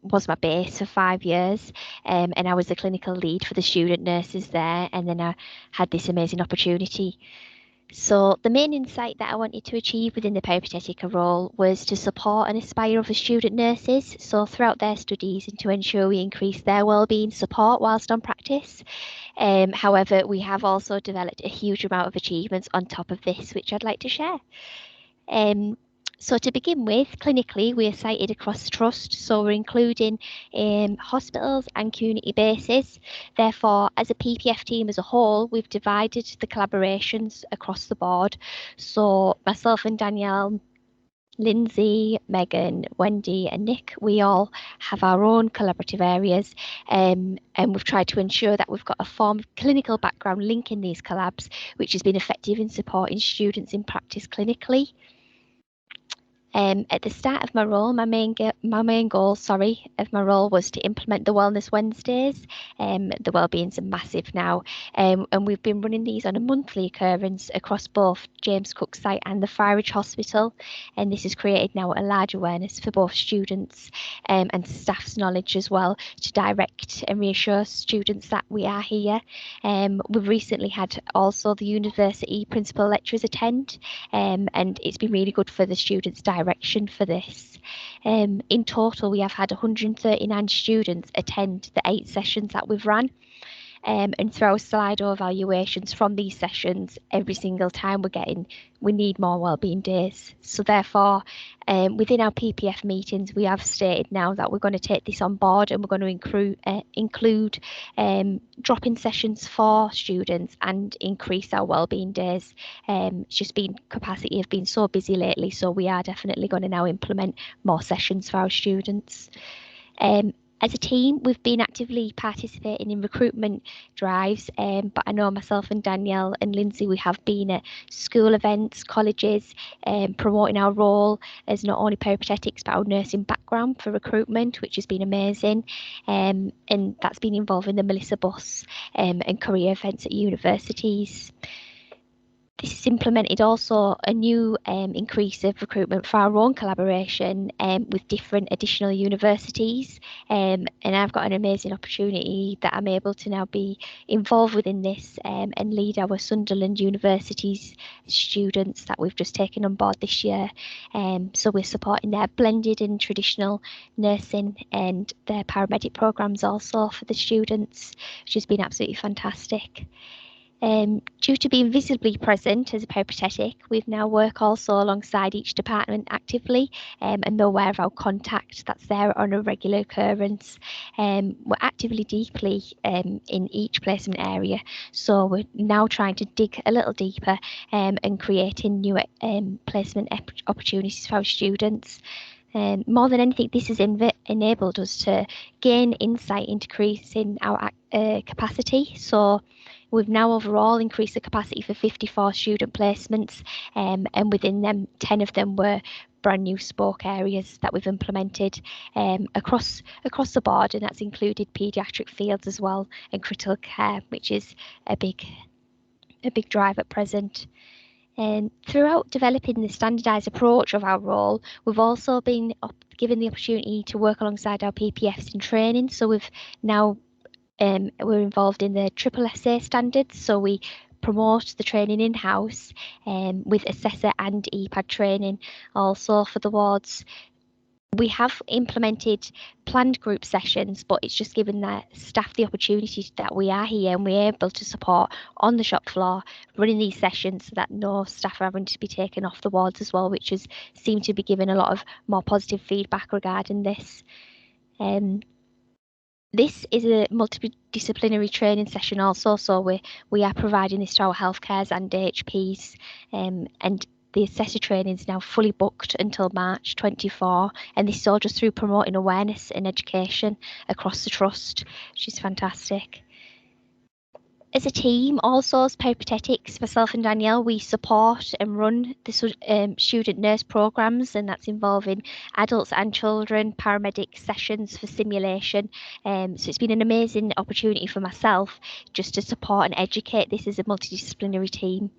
was my base for 5 years, and I was the clinical lead for the student nurses there, and then I had this amazing opportunity. So the main insight that I wanted to achieve within the peripatetic role was to support and aspire other student nurses, so throughout their studies, and to ensure we increase their wellbeing support whilst on practice. However, we have also developed a huge amount of achievements on top of this, which I'd like to share. So to begin with, clinically, we are sited across trust, so we're including hospitals and community bases. Therefore, as a PPF team as a whole, we've divided the collaborations across the board. So myself and Danielle, Lindsay, Megan, Wendy and Nick, we all have our own collaborative areas, and we've tried to ensure that we've got a form of clinical background linking these collabs, which has been effective in supporting students in practice clinically. At the start of my role, my main goal of my role was to implement the Wellness Wednesdays. The wellbeing's are massive now, and we've been running these on a monthly occurrence across both James Cook site and the Friarage Hospital, and this has created now a large awareness for both students and staff's knowledge as well, to direct and reassure students that we are here. We've recently had also the university principal lecturers attend, and it's been really good for the students' direction for this. In total, we have had 139 students attend the 8 sessions that we've run. And through our Slido evaluations from these sessions, every single time we need more wellbeing days. So therefore, within our PPF meetings, we have stated now that we're going to take this on board, and we're going to include drop-in sessions for students and increase our wellbeing days. It's just been capacity have been so busy lately, so we are definitely going to now implement more sessions for our students. As a team, we've been actively participating in recruitment drives, but I know myself and Danielle and Lindsay, we have been at school events, colleges, promoting our role as not only peripatetics but our nursing background for recruitment, which has been amazing, and that's been involving the Melissa Bus and career events at universities. This has implemented also a new increase of recruitment for our own collaboration with different additional universities. And I've got an amazing opportunity that I'm able to now be involved within this and lead our Sunderland University's students that we've just taken on board this year. So we're supporting their blended and traditional nursing and their paramedic programs also for the students, which has been absolutely fantastic. Due to being visibly present as a peripatetic, we've now work also alongside each department actively and they're aware of our contact that's there on a regular occurrence. We're actively deeply in each placement area, so we're now trying to dig a little deeper and creating new placement opportunities for our students. More than anything, this has enabled us to gain insight into increasing our capacity. So we've now overall increased the capacity for 54 student placements, and within them, 10 of them were brand new spoke areas that we've implemented across the board, and that's included paediatric fields as well and critical care, which is a big drive at present. Throughout developing the standardised approach of our role, we've also been given the opportunity to work alongside our PPFs in training. So we've now we're involved in the triple SA standards, so we promote the training in-house with assessor and EPAD training also for the wards. We have implemented planned group sessions, but it's just given the staff the opportunity that we are here and we're able to support on the shop floor running these sessions so that no staff are having to be taken off the wards as well, which has seemed to be given a lot of more positive feedback regarding this. This is a multidisciplinary training session also, so we are providing this to our healthcares and HPs, and the assessor training is now fully booked until March 24, and this is all just through promoting awareness and education across the trust, which is fantastic. As a team, also as Peripatetics, myself and Danielle, we support and run the student nurse programs, and that's involving adults and children, paramedic sessions for simulation. So it's been an amazing opportunity for myself just to support and educate this as a multidisciplinary team.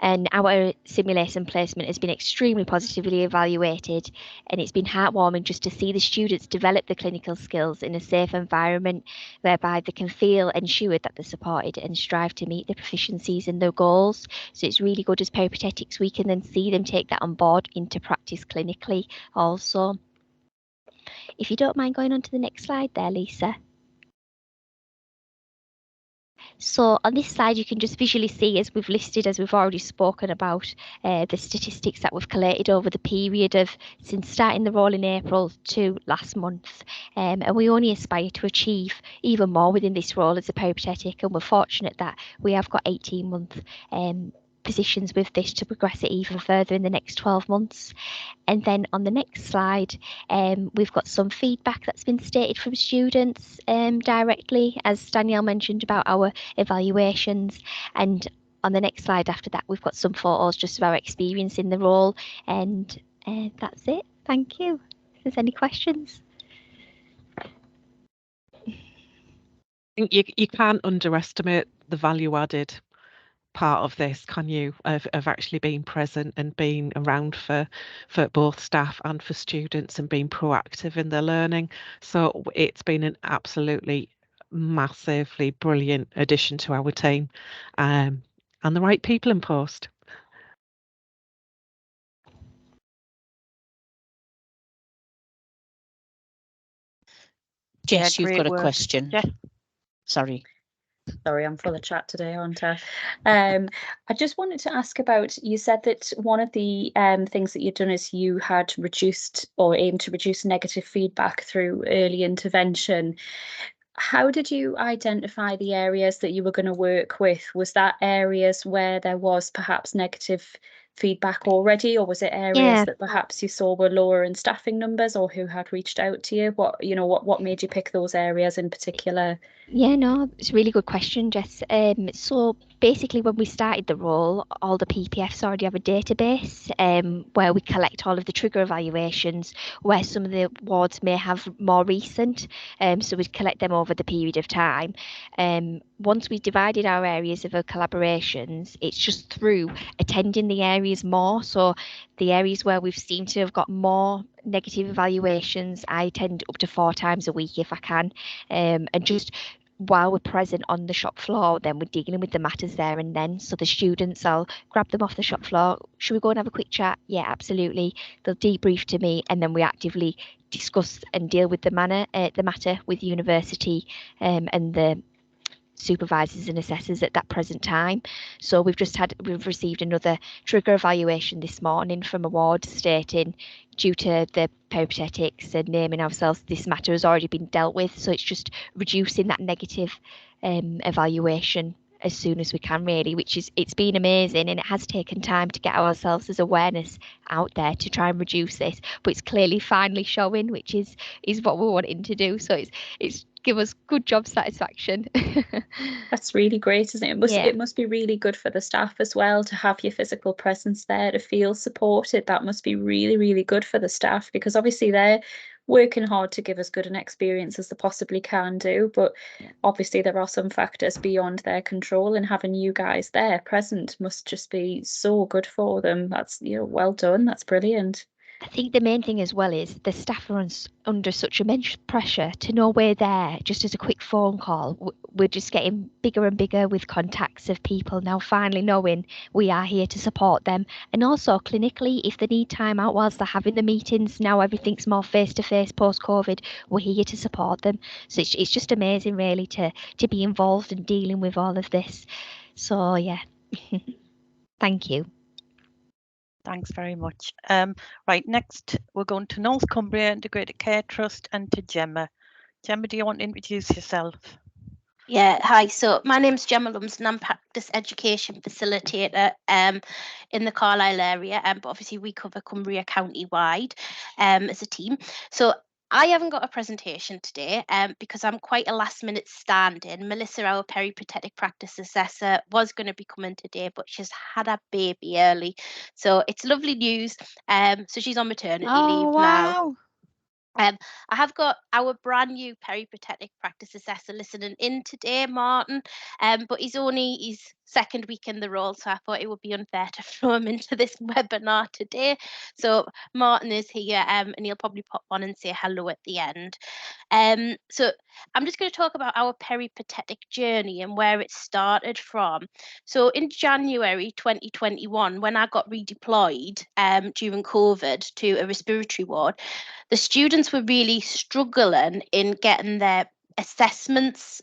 And our simulation placement has been extremely positively evaluated, and it's been heartwarming just to see the students develop the clinical skills in a safe environment whereby they can feel ensured that they're supported and strive to meet their proficiencies and their goals. So it's really good as peripatetics, we can then see them take that on board into practice clinically also. If you don't mind going on to the next slide there, Lisa. So on this slide, you can just visually see, as we've listed, as we've already spoken about, the statistics that we've collated over the period of since starting the role in April to last month. And we only aspire to achieve even more within this role as a peripatetic, and we're fortunate that we have got 18-month positions with this to progress it even further in the next 12 months. And then on the next slide, we've got some feedback that's been stated from students directly, as Danielle mentioned about our evaluations. And on the next slide after that, we've got some photos just of our experience in the role. And that's it. Thank you. If there's any questions. I think you can't underestimate the value added part of this, can you, of actually being present and being around for both staff and for students and being proactive in their learning. So it's been an absolutely massively brilliant addition to our team, and the right people in post. Jess, Yeah, you've got a work. question. Yeah. Sorry. Sorry, I'm full of chat today, aren't I? I just wanted to ask about, you said that one of the things that you'd done is you had reduced or aimed to reduce negative feedback through early intervention. How did you identify the areas that you were going to work with? Was that areas where there was perhaps negative feedback already, or was it areas that perhaps you saw were lower in staffing numbers or who had reached out to you? What made you pick those areas in particular? Yeah, no, it's a really good question, Jess. So basically, when we started the role, all the PPFs already have a database where we collect all of the trigger evaluations, where some of the wards may have more recent. So we collect them over the period of time. Once we divided our areas of collaborations, it's just through attending the areas more. So the areas where we've seemed to have got more negative evaluations, I attend up to 4 times a week if I can, and just while we're present on the shop floor, then we're dealing with the matters there and then. So the students, I'll grab them off the shop floor. Should we go and have a quick chat? Yeah, absolutely. They'll debrief to me, and then we actively discuss and deal with the matter with the university and the supervisors and assessors at that present time. So we've received another trigger evaluation this morning from a ward stating, due to the peripatetics and naming ourselves, this matter has already been dealt with. So it's just reducing that negative evaluation as soon as we can, really, it's been amazing, and it has taken time to get ourselves as awareness out there to try and reduce this, but it's clearly finally showing, which is what we're wanting to do. So it's give us good job satisfaction. That's really great, isn't it? It must be really good for the staff as well to have your physical presence there, to feel supported. That must be really, really good for the staff, because obviously they're working hard to give as good an experience as they possibly can do, but obviously there are some factors beyond their control, and having you guys there present must just be so good for them. That's, well done. That's brilliant. I think the main thing as well is the staff are under such immense pressure to know we're there just as a quick phone call. We're just getting bigger and bigger with contacts of people now finally knowing we are here to support them. And also clinically, if they need time out whilst they're having the meetings, now everything's more face-to-face post-COVID, we're here to support them. So it's just amazing really to be involved in dealing with all of this. So yeah, thank you. Thanks very much. Right, next we're going to North Cumbria Integrated Care Trust and to Gemma. Gemma, do you want to introduce yourself? Yeah, hi. So my name's Gemma Lumsden. I'm practice education facilitator in the Carlisle area, but obviously we cover Cumbria county-wide as a team. So I haven't got a presentation today because I'm quite a last-minute stand-in. Melissa, our peripatetic practice assessor, was going to be coming today, but she's had a baby early. So it's lovely news. So she's on maternity leave now. I have got our brand new peripatetic practice assessor listening in today, Martin, but he's only his second week in the role, so I thought it would be unfair to throw him into this webinar today. So Martin is here, and he'll probably pop on and say hello at the end. So I'm just going to talk about our peripatetic journey and where it started from. So in January 2021, when I got redeployed during COVID to a respiratory ward, the students were really struggling in getting their assessments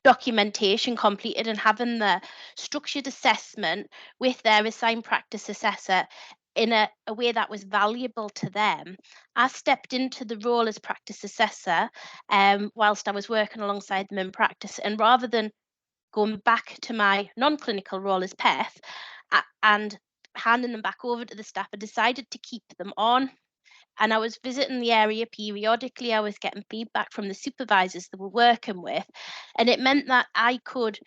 documentation completed and having the structured assessment with their assigned practice assessor in a way that was valuable to them. I stepped into the role as practice assessor whilst I was working alongside them in practice, and rather than going back to my non-clinical role as PEF and handing them back over to the staff, I decided to keep them on. And I was visiting the area periodically. I was getting feedback from the supervisors that we're working with. And it meant that I could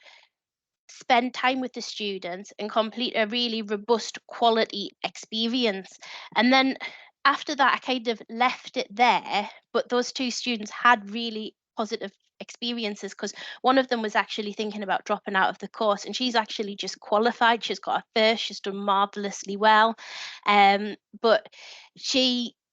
spend time with the students and complete a really robust quality experience. And then after that, I kind of left it there. But those 2 students had really positive experiences, because one of them was actually thinking about dropping out of the course, and she's actually just qualified. She's got her first, she's done marvelously well. But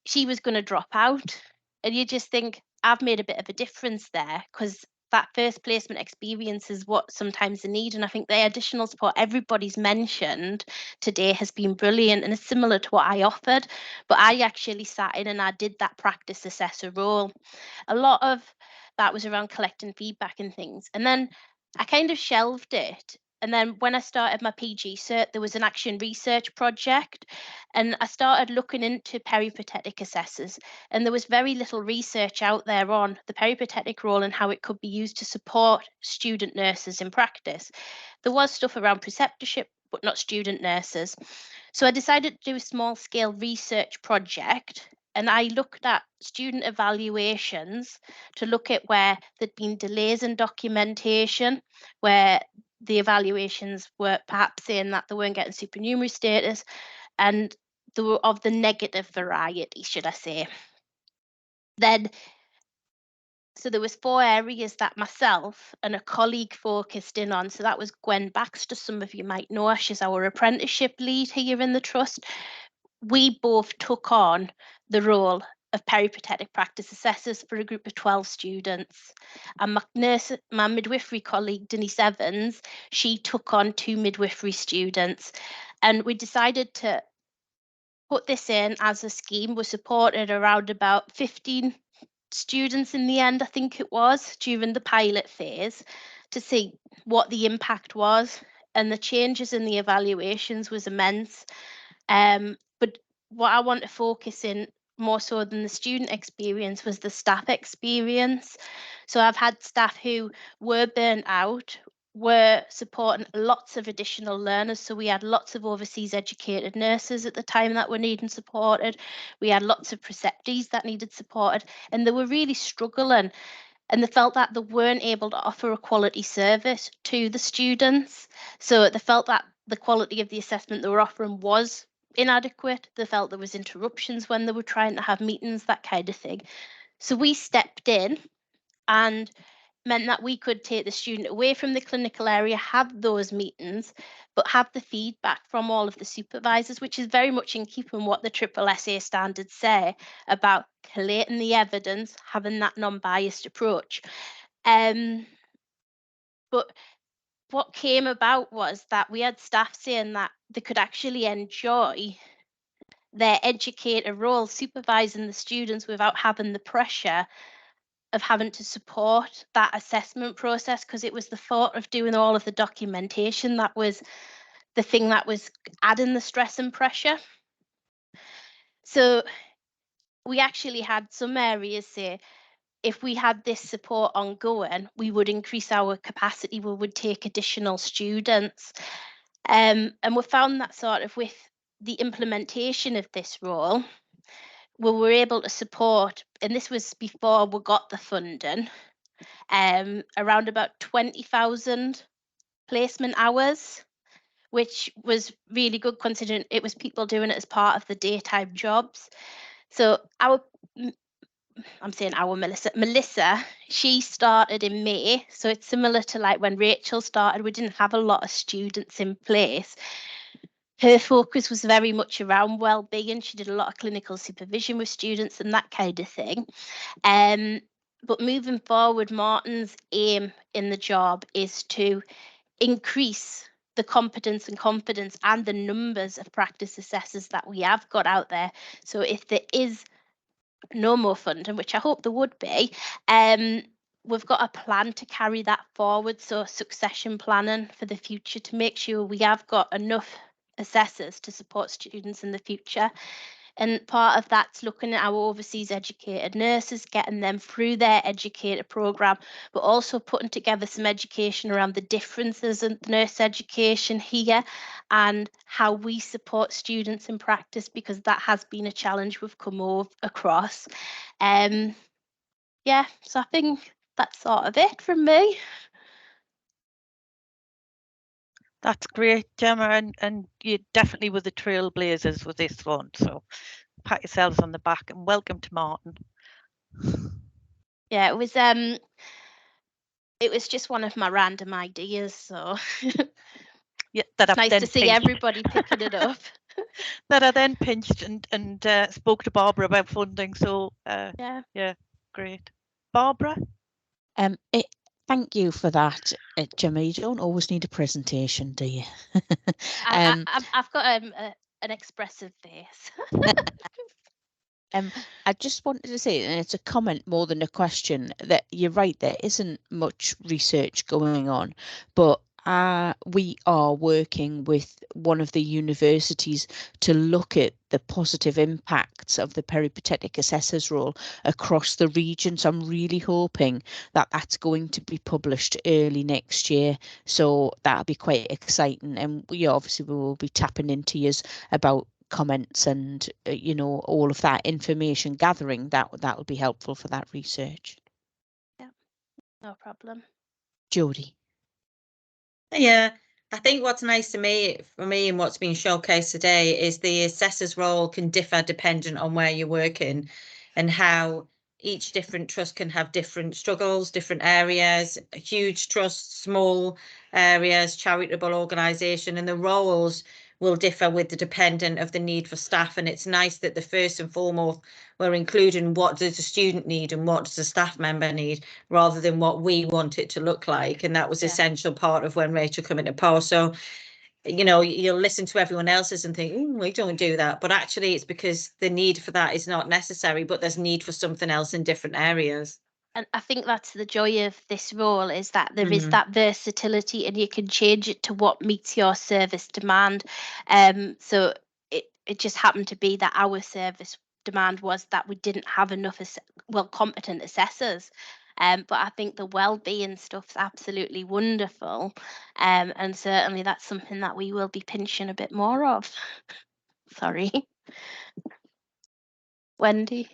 she was going to drop out, and you just think, I've made a bit of a difference there, because that first placement experience is what sometimes they need. And I think the additional support everybody's mentioned today has been brilliant, and it's similar to what I offered, but I actually sat in and I did that practice assessor role. A lot of that was around collecting feedback and things, and then I kind of shelved it. And then when I started my PG cert, there was an action research project, and I started looking into peripatetic assessors, and there was very little research out there on the peripatetic role and how it could be used to support student nurses in practice. There was stuff around preceptorship, but not student nurses. So I decided to do a small scale research project and I looked at student evaluations to look at where there'd been delays in documentation, where the evaluations were perhaps saying that they weren't getting supernumerary status, and they were of the negative variety, should I say. So there was 4 areas that myself and a colleague focused in on. So that was Gwen Baxter. Some of you might know her. She's our apprenticeship lead here in the Trust. We both took on the role of peripatetic practice assessors for a group of 12 students. And my midwifery colleague, Denise Evans, she took on 2 midwifery students. And we decided to put this in as a scheme. We supported around about 15 students in the end, I think it was, during the pilot phase, to see what the impact was. And the changes in the evaluations was immense. But what I want to focus in more so than the student experience was the staff experience. So I've had staff who were burnt out, were supporting lots of additional learners. So we had lots of overseas educated nurses at the time that were needing supported. We had lots of preceptees that needed supported, and they were really struggling. And they felt that they weren't able to offer a quality service to the students. So they felt that the quality of the assessment they were offering was inadequate. They felt there was interruptions when they were trying to have meetings, that kind of thing. So we stepped in and meant that we could take the student away from the clinical area, have those meetings, but have the feedback from all of the supervisors, which is very much in keeping with what the SSSA standards say about collating the evidence, having that non-biased approach. But what came about was that we had staff saying that they could actually enjoy their educator role supervising the students without having the pressure of having to support that assessment process, because it was the thought of doing all of the documentation that was the thing that was adding the stress and pressure. So we actually had some areas say, if we had this support ongoing, we would increase our capacity, we would take additional students. And we found that sort of with the implementation of this role, we were able to support, and this was before we got the funding, around about 20,000 placement hours, which was really good considering it was people doing it as part of the daytime jobs. So Melissa, she started in May. So it's similar to like when Rachel started, we didn't have a lot of students in place. Her focus was very much around well-being. She did a lot of clinical supervision with students and that kind of thing. But moving forward, Martin's aim in the job is to increase the competence and confidence and the numbers of practice assessors that we have got out there. So if there is no more funding, which I hope there would be, we've got a plan to carry that forward. So succession planning for the future to make sure we have got enough assessors to support students in the future. And part of that's looking at our overseas educated nurses, getting them through their educator programme, but also putting together some education around the differences in nurse education here and how we support students in practice, because that has been a challenge we've come across. Yeah, so I think that's sort of it from me. That's great, Gemma, and you definitely were the trailblazers with this one. So pat yourselves on the back and welcome to Martin. Yeah, it was just one of my random ideas. So yeah, that it's nice to see everybody picking it up. That I then pinched and spoke to Barbara about funding. So yeah, great. Barbara? Thank you for that, Gemma. You don't always need a presentation, do you? I've got an expressive face. I just wanted to say, and it's a comment more than a question, that you're right, there isn't much research going on, but we are working with one of the universities to look at the positive impacts of the peripatetic assessors role across the region. So I'm really hoping that that's going to be published early next year. So that'll be quite exciting. And we obviously will be tapping into you about comments and you know, all of that information gathering, that'll be helpful for that research. Yeah, no problem. Jodie. Yeah, I think what's nice to me, for me, and what's been showcased today is the assessor's role can differ dependent on where you're working, and how each different trust can have different struggles, different areas, huge trusts, small areas, charitable organisation, and the roles will differ with the dependent of the need for staff. And it's nice that the first and foremost we're including what does a student need and what does a staff member need, rather than what we want it to look like. And that was essential part of when Rachel came into power. So, you know, you'll listen to everyone else's and think, we don't do that. But actually it's because the need for that is not necessary, but there's need for something else in different areas. And I think that's the joy of this role, is that there is that versatility, and you can change it to what meets your service demand. So it just happened to be that our service demand was that we didn't have enough competent assessors. But I think the well-being stuff's absolutely wonderful. And certainly that's something that we will be pinching a bit more of. Sorry. Wendy.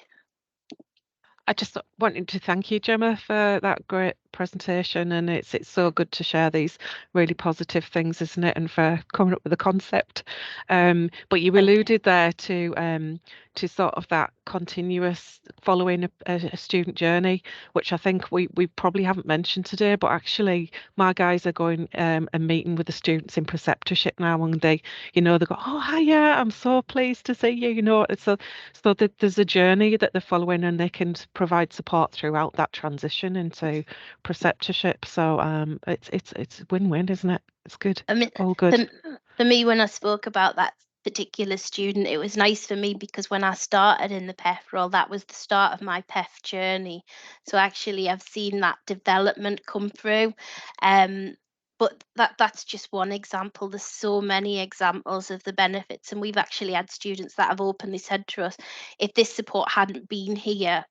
I just wanted to thank you, Gemma, for that great presentation, and it's so good to share these really positive things, isn't it, and for coming up with a concept. But you alluded there to sort of that continuous following a student journey, which I think we probably haven't mentioned today, but actually my guys are going and meeting with the students in preceptorship now, and they go, oh hiya, I'm so pleased to see you, so there's a journey that they're following, and they can provide support throughout that transition into preceptorship. So it's win-win, isn't it? It's good. I mean, all good. For me, when I spoke about that particular student, it was nice for me because when I started in the PEF role, that was the start of my PEF journey. So actually I've seen that development come through. But that's just one example. There's so many examples of the benefits, and we've actually had students that have openly said to us, if this support hadn't been here,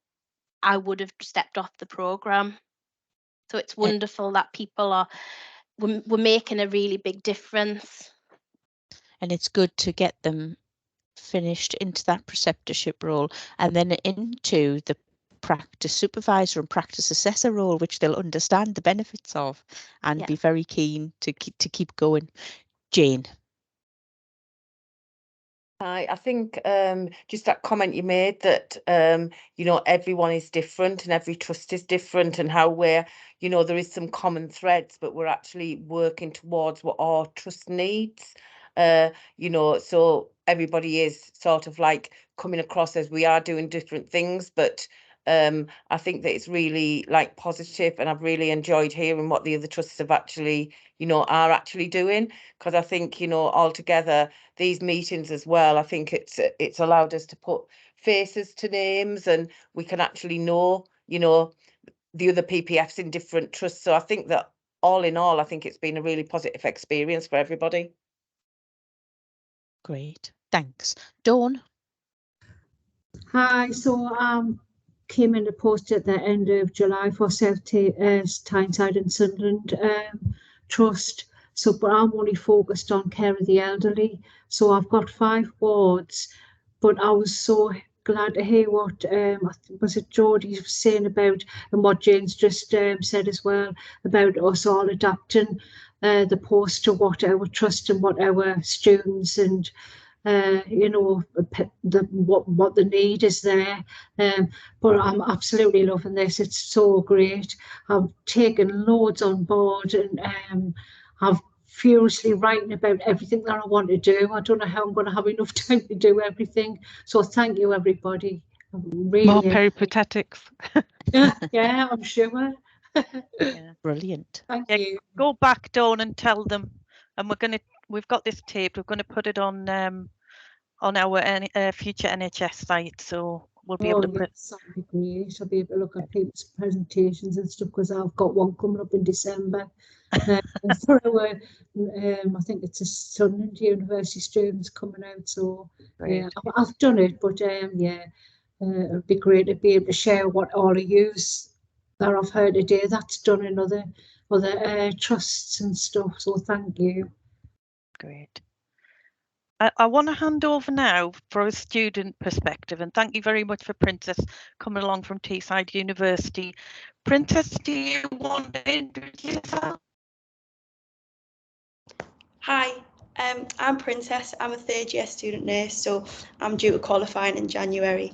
I would have stepped off the programme. So it's wonderful that people we're making a really big difference. And it's good to get them finished into that preceptorship role and then into the practice supervisor and practice assessor role, which they'll understand the benefits of and be very keen to keep going. Jane. I think just that comment you made that everyone is different and every trust is different, and how we're there is some common threads, but we're actually working towards what our trust needs. So everybody is sort of like coming across as we are doing different things, but I think that it's really like positive, and I've really enjoyed hearing what the other trusts have actually are actually doing, because I think altogether these meetings as well, I think it's allowed us to put faces to names, and we can actually know the other PPFs in different trusts. So I think that all in all, I think it's been a really positive experience for everybody. Great, thanks. Dawn. Hi, so came in the post at the end of July for South Tyneside and Sunderland Trust. So, but I'm only focused on care of the elderly. So I've got 5 wards, but I was so glad to hear what was it Jodie was saying about, and what Jane's just said as well, about us all adapting the post to what our trust and what our students and what the need is there. But I'm absolutely loving this. It's so great. I've taken loads on board, and I've furiously writing about everything that I want to do. I don't know how I'm going to have enough time to do everything. So thank you, everybody. Really more peripatetics. yeah, I'm sure. Brilliant. Thank you. Go back, Dawn, and tell them. And we've got this taped. We're going to put it on our future NHS site, so we'll be able to. Yes, that'd be great. I'll be able to look at people's presentations and stuff, because I've got one coming up in December for our, I think it's a Sunderland University students coming out. So yeah, I've done it, but it'd be great to be able to share what all of yous that I've heard today that's done in other trusts and stuff. So thank you. Great. I want to hand over now for a student perspective, and thank you very much for Princess coming along from Teesside University. Princess, do you want to introduce yourself? Hi, I'm Princess. I'm a third year student nurse, so I'm due to qualifying in January.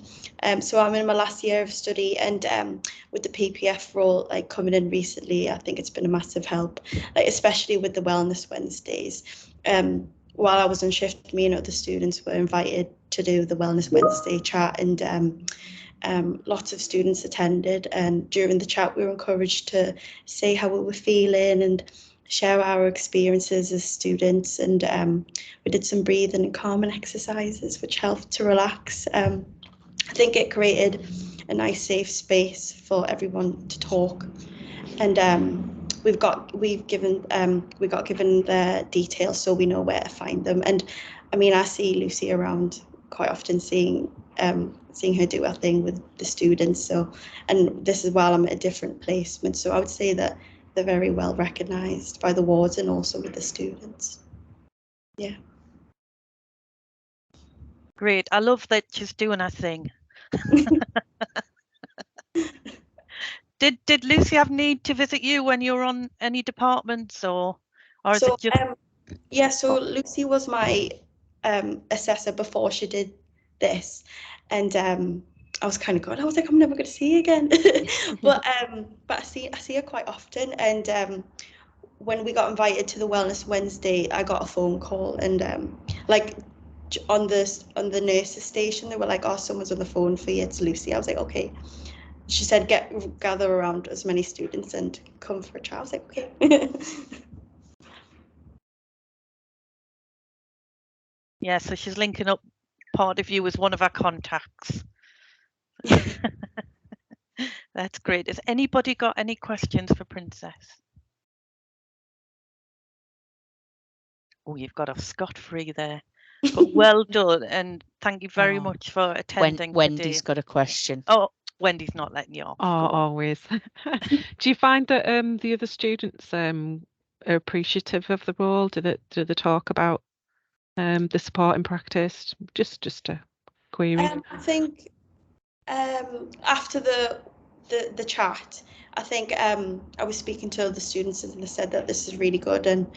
So I'm in my last year of study, and with the PPF role like coming in recently, I think it's been a massive help, like especially with the Wellness Wednesdays. While I was on shift, me and other students were invited to do the Wellness Wednesday chat, and lots of students attended. And during the chat, we were encouraged to say how we were feeling and share our experiences as students. And we did some breathing and calming exercises, which helped to relax. I think it created a nice, safe space for everyone to talk. And we got given the details so we know where to find them. And I mean, I see Lucy around quite often, seeing her do her thing with the students. So, and this is while I'm at a different placement. So I would say that they're very well recognised by the wards and also with the students. Yeah. Great. I love that she's doing her thing. Did Lucy have need to visit you when you were on any departments, or is So it just? yeah, so Lucy was my assessor before she did this, and I was kind of going, I was like, I'm never going to see you again. but I see her quite often, and when we got invited to the Wellness Wednesday, I got a phone call, and like on the nurses station, they were like, oh, someone's on the phone for you, it's Lucy. I was like, okay. She said, gather around as many students and come for a chat. I was like, okay. Yeah, so she's linking up part of you as one of our contacts. That's great. Has anybody got any questions for Princess? Oh, you've got off scot-free there. But well done, and thank you very much for attending. Wendy's today. got a question. Oh, Wendy's not letting you off. Oh, always. Do you find that the other students are appreciative of the role? Do they talk about the support in practice? Just a query. I think after the chat, I think I was speaking to other students and they said that this is really good, and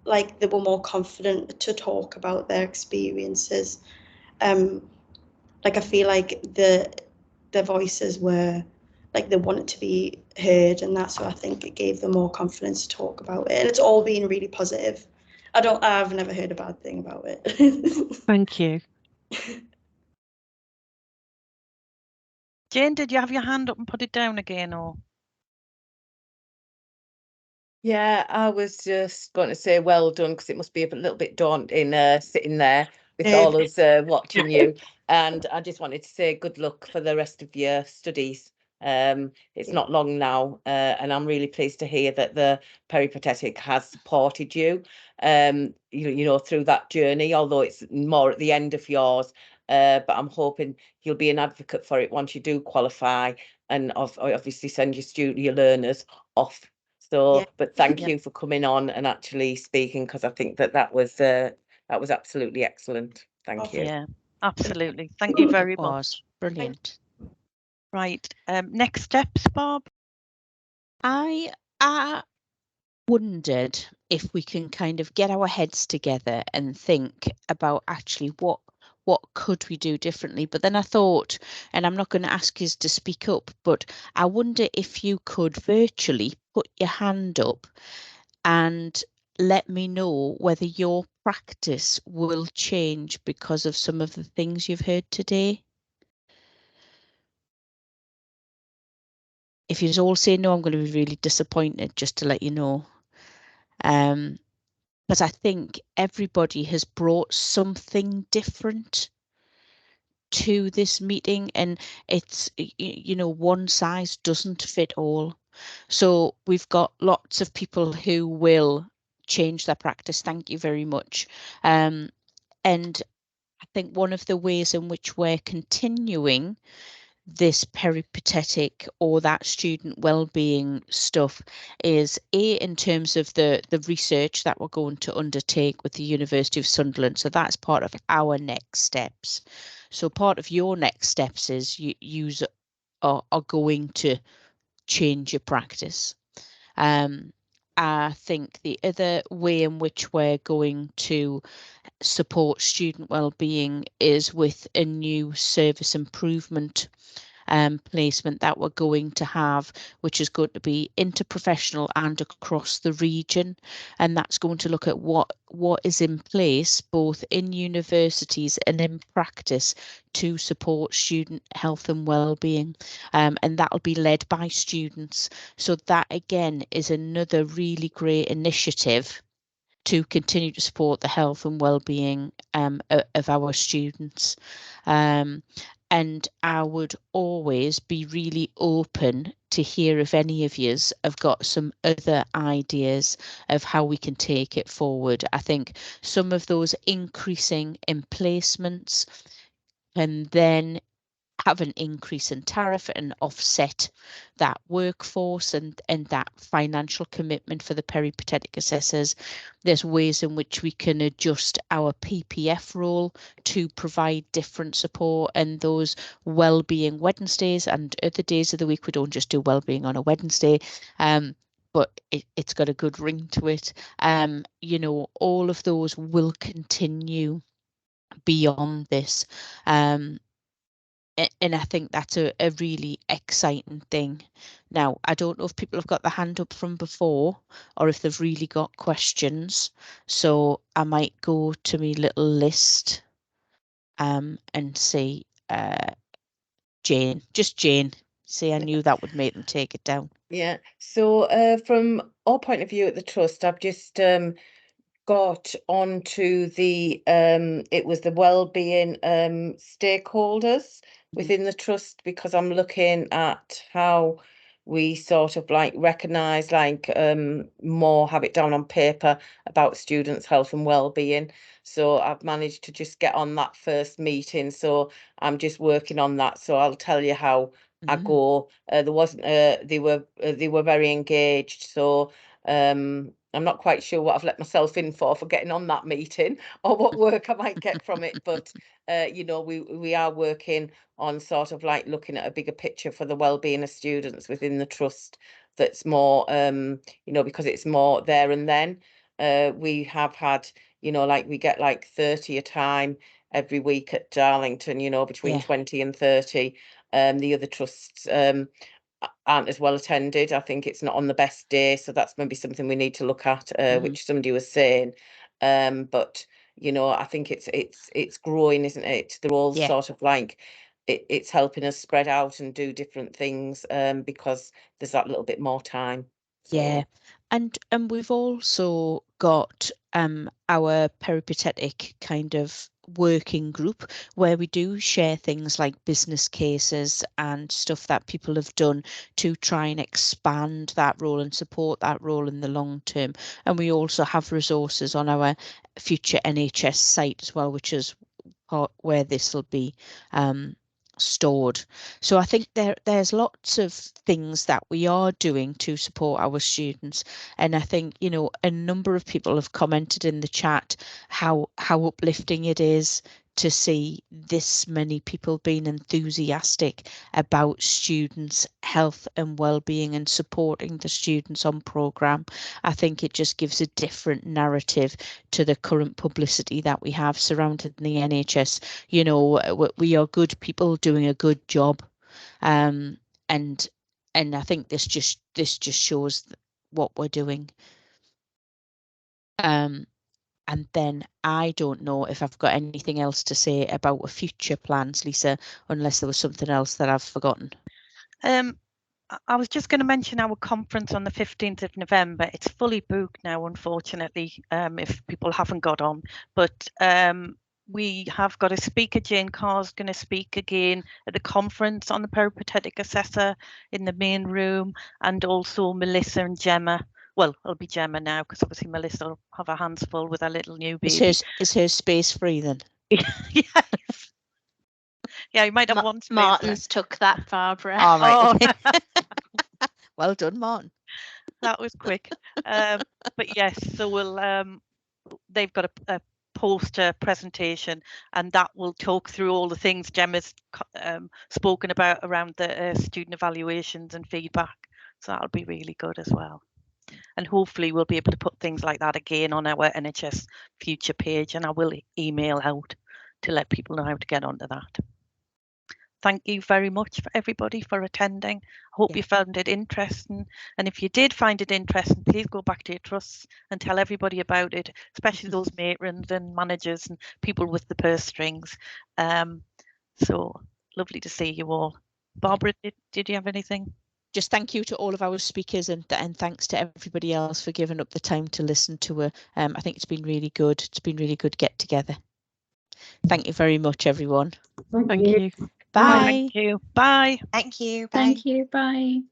like they were more confident to talk about their experiences. Like I feel like their voices were like they wanted to be heard, and that's what I think it gave them more confidence to talk about it. And it's all been really positive. I've never heard a bad thing about it. Thank you. Jane, did you have your hand up and put it down again, or? Yeah, I was just going to say well done, because it must be a little bit daunting sitting there with all us watching you. And I just wanted to say good luck for the rest of your studies. It's not long now, and I'm really pleased to hear that the Peripatetic has supported you, you know, through that journey, although it's more at the end of yours. But I'm hoping you'll be an advocate for it once you do qualify, and obviously send your learners off. So, but thank you for coming on and actually speaking, because I think that was absolutely excellent. Thank you. Yeah, absolutely. Thank you very much. Brilliant. Right. Next steps, Bob. I wondered if we can kind of get our heads together and think about actually what could we do differently. But then I thought, and I'm not going to ask you to speak up, but I wonder if you could virtually put your hand up and let me know whether your practice will change because of some of the things you've heard today. If you all say no, I'm going to be really disappointed, just to let you know. But I think everybody has brought something different to this meeting, and it's, you know, one size doesn't fit all. So we've got lots of people who will change their practice. Thank you very much. And I think one of the ways in which we're continuing this peripatetic or that student well-being stuff is in terms of the research that we're going to undertake with the University of Sunderland. So that's part of our next steps. So part of your next steps is you are going to change your practice. I think the other way in which we're going to support student well-being is with a new service improvement placement that we're going to have, which is going to be interprofessional and across the region, and that's going to look at what is in place both in universities and in practice to support student health and well-being, and that'll be led by students. So that again is another really great initiative to continue to support the health and well-being of our students. And I would always be really open to hear if any of you have got some other ideas of how we can take it forward. I think some of those increasing in placements and then have an increase in tariff and offset that workforce and that financial commitment for the peripatetic assessors. There's ways in which we can adjust our PPF role to provide different support, and those well-being Wednesdays and other days of the week. We don't just do well-being on a Wednesday, but it's got a good ring to it. You know, all of those will continue beyond this. And I think that's a really exciting thing. Now, I don't know if people have got their hand up from before or if they've really got questions. So I might go to my little list and see Jane, just Jane. See, I knew that would make them take it down. Yeah. So from our point of view at the Trust, I've just got onto the it was the wellbeing stakeholders within the Trust, because I'm looking at how we sort of like recognise, like more have it down on paper about students' health and well-being. So I've managed to just get on that first meeting, so I'm just working on that. So I'll tell you how I go. There wasn't they were very engaged, so I'm not quite sure what I've let myself in for getting on that meeting or what work I might get from it, but you know, we are working on sort of like looking at a bigger picture for the well-being of students within the Trust. That's more you know, because it's more there and then. We have had, you know, like we get like 30 a time every week at Darlington, you know, between 20 and 30. The other trusts aren't as well attended. I think it's not on the best day, so that's maybe something we need to look at, which somebody was saying. But you know, I think it's growing, isn't it? They're all sort of like it's helping us spread out and do different things because there's that little bit more time. So. Yeah, and we've also got our peripatetic kind of working group where we do share things like business cases and stuff that people have done to try and expand that role and support that role in the long term. And we also have resources on our future NHS site as well, which is part where this will be stored. So I think there's lots of things that we are doing to support our students, and I think, you know, a number of people have commented in the chat how uplifting it is to see this many people being enthusiastic about students' health and well-being and supporting the students on programme. I think it just gives a different narrative to the current publicity that we have surrounding the NHS. You know, we are good people doing a good job, and I think this just shows what we're doing. And then I don't know if I've got anything else to say about future plans, Lisa, unless there was something else that I've forgotten. I was just going to mention our conference on the 15th of November. It's fully booked now, unfortunately, if people haven't got on. But we have got a speaker. Jane Carr's going to speak again at the conference on the peripatetic assessor in the main room, and also Melissa and Gemma. Well, it'll be Gemma now, because obviously Melissa will have her hands full with her little new baby. Is her space free then? Yes. Yeah, you might have one space Martin's left. took that, Barbara. All right. Oh. Okay. Well done, Martin. That was quick. But yes, so we'll they've got a poster presentation, and that will talk through all the things Gemma's spoken about around the student evaluations and feedback. So that'll be really good as well. And hopefully we'll be able to put things like that again on our NHS Future page, and I will email out to let people know how to get onto that. Thank you very much for everybody for attending. I hope you found it interesting. And if you did find it interesting, please go back to your trusts and tell everybody about it, especially those matrons and managers and people with the purse strings. So lovely to see you all. Barbara, did you have anything? Just thank you to all of our speakers, and thanks to everybody else for giving up the time to listen to her. I think it's been really good. It's been really good get together. Thank you very much, everyone. Thank you. Bye. Thank you. Bye. Thank you. Bye. Thank you. Bye.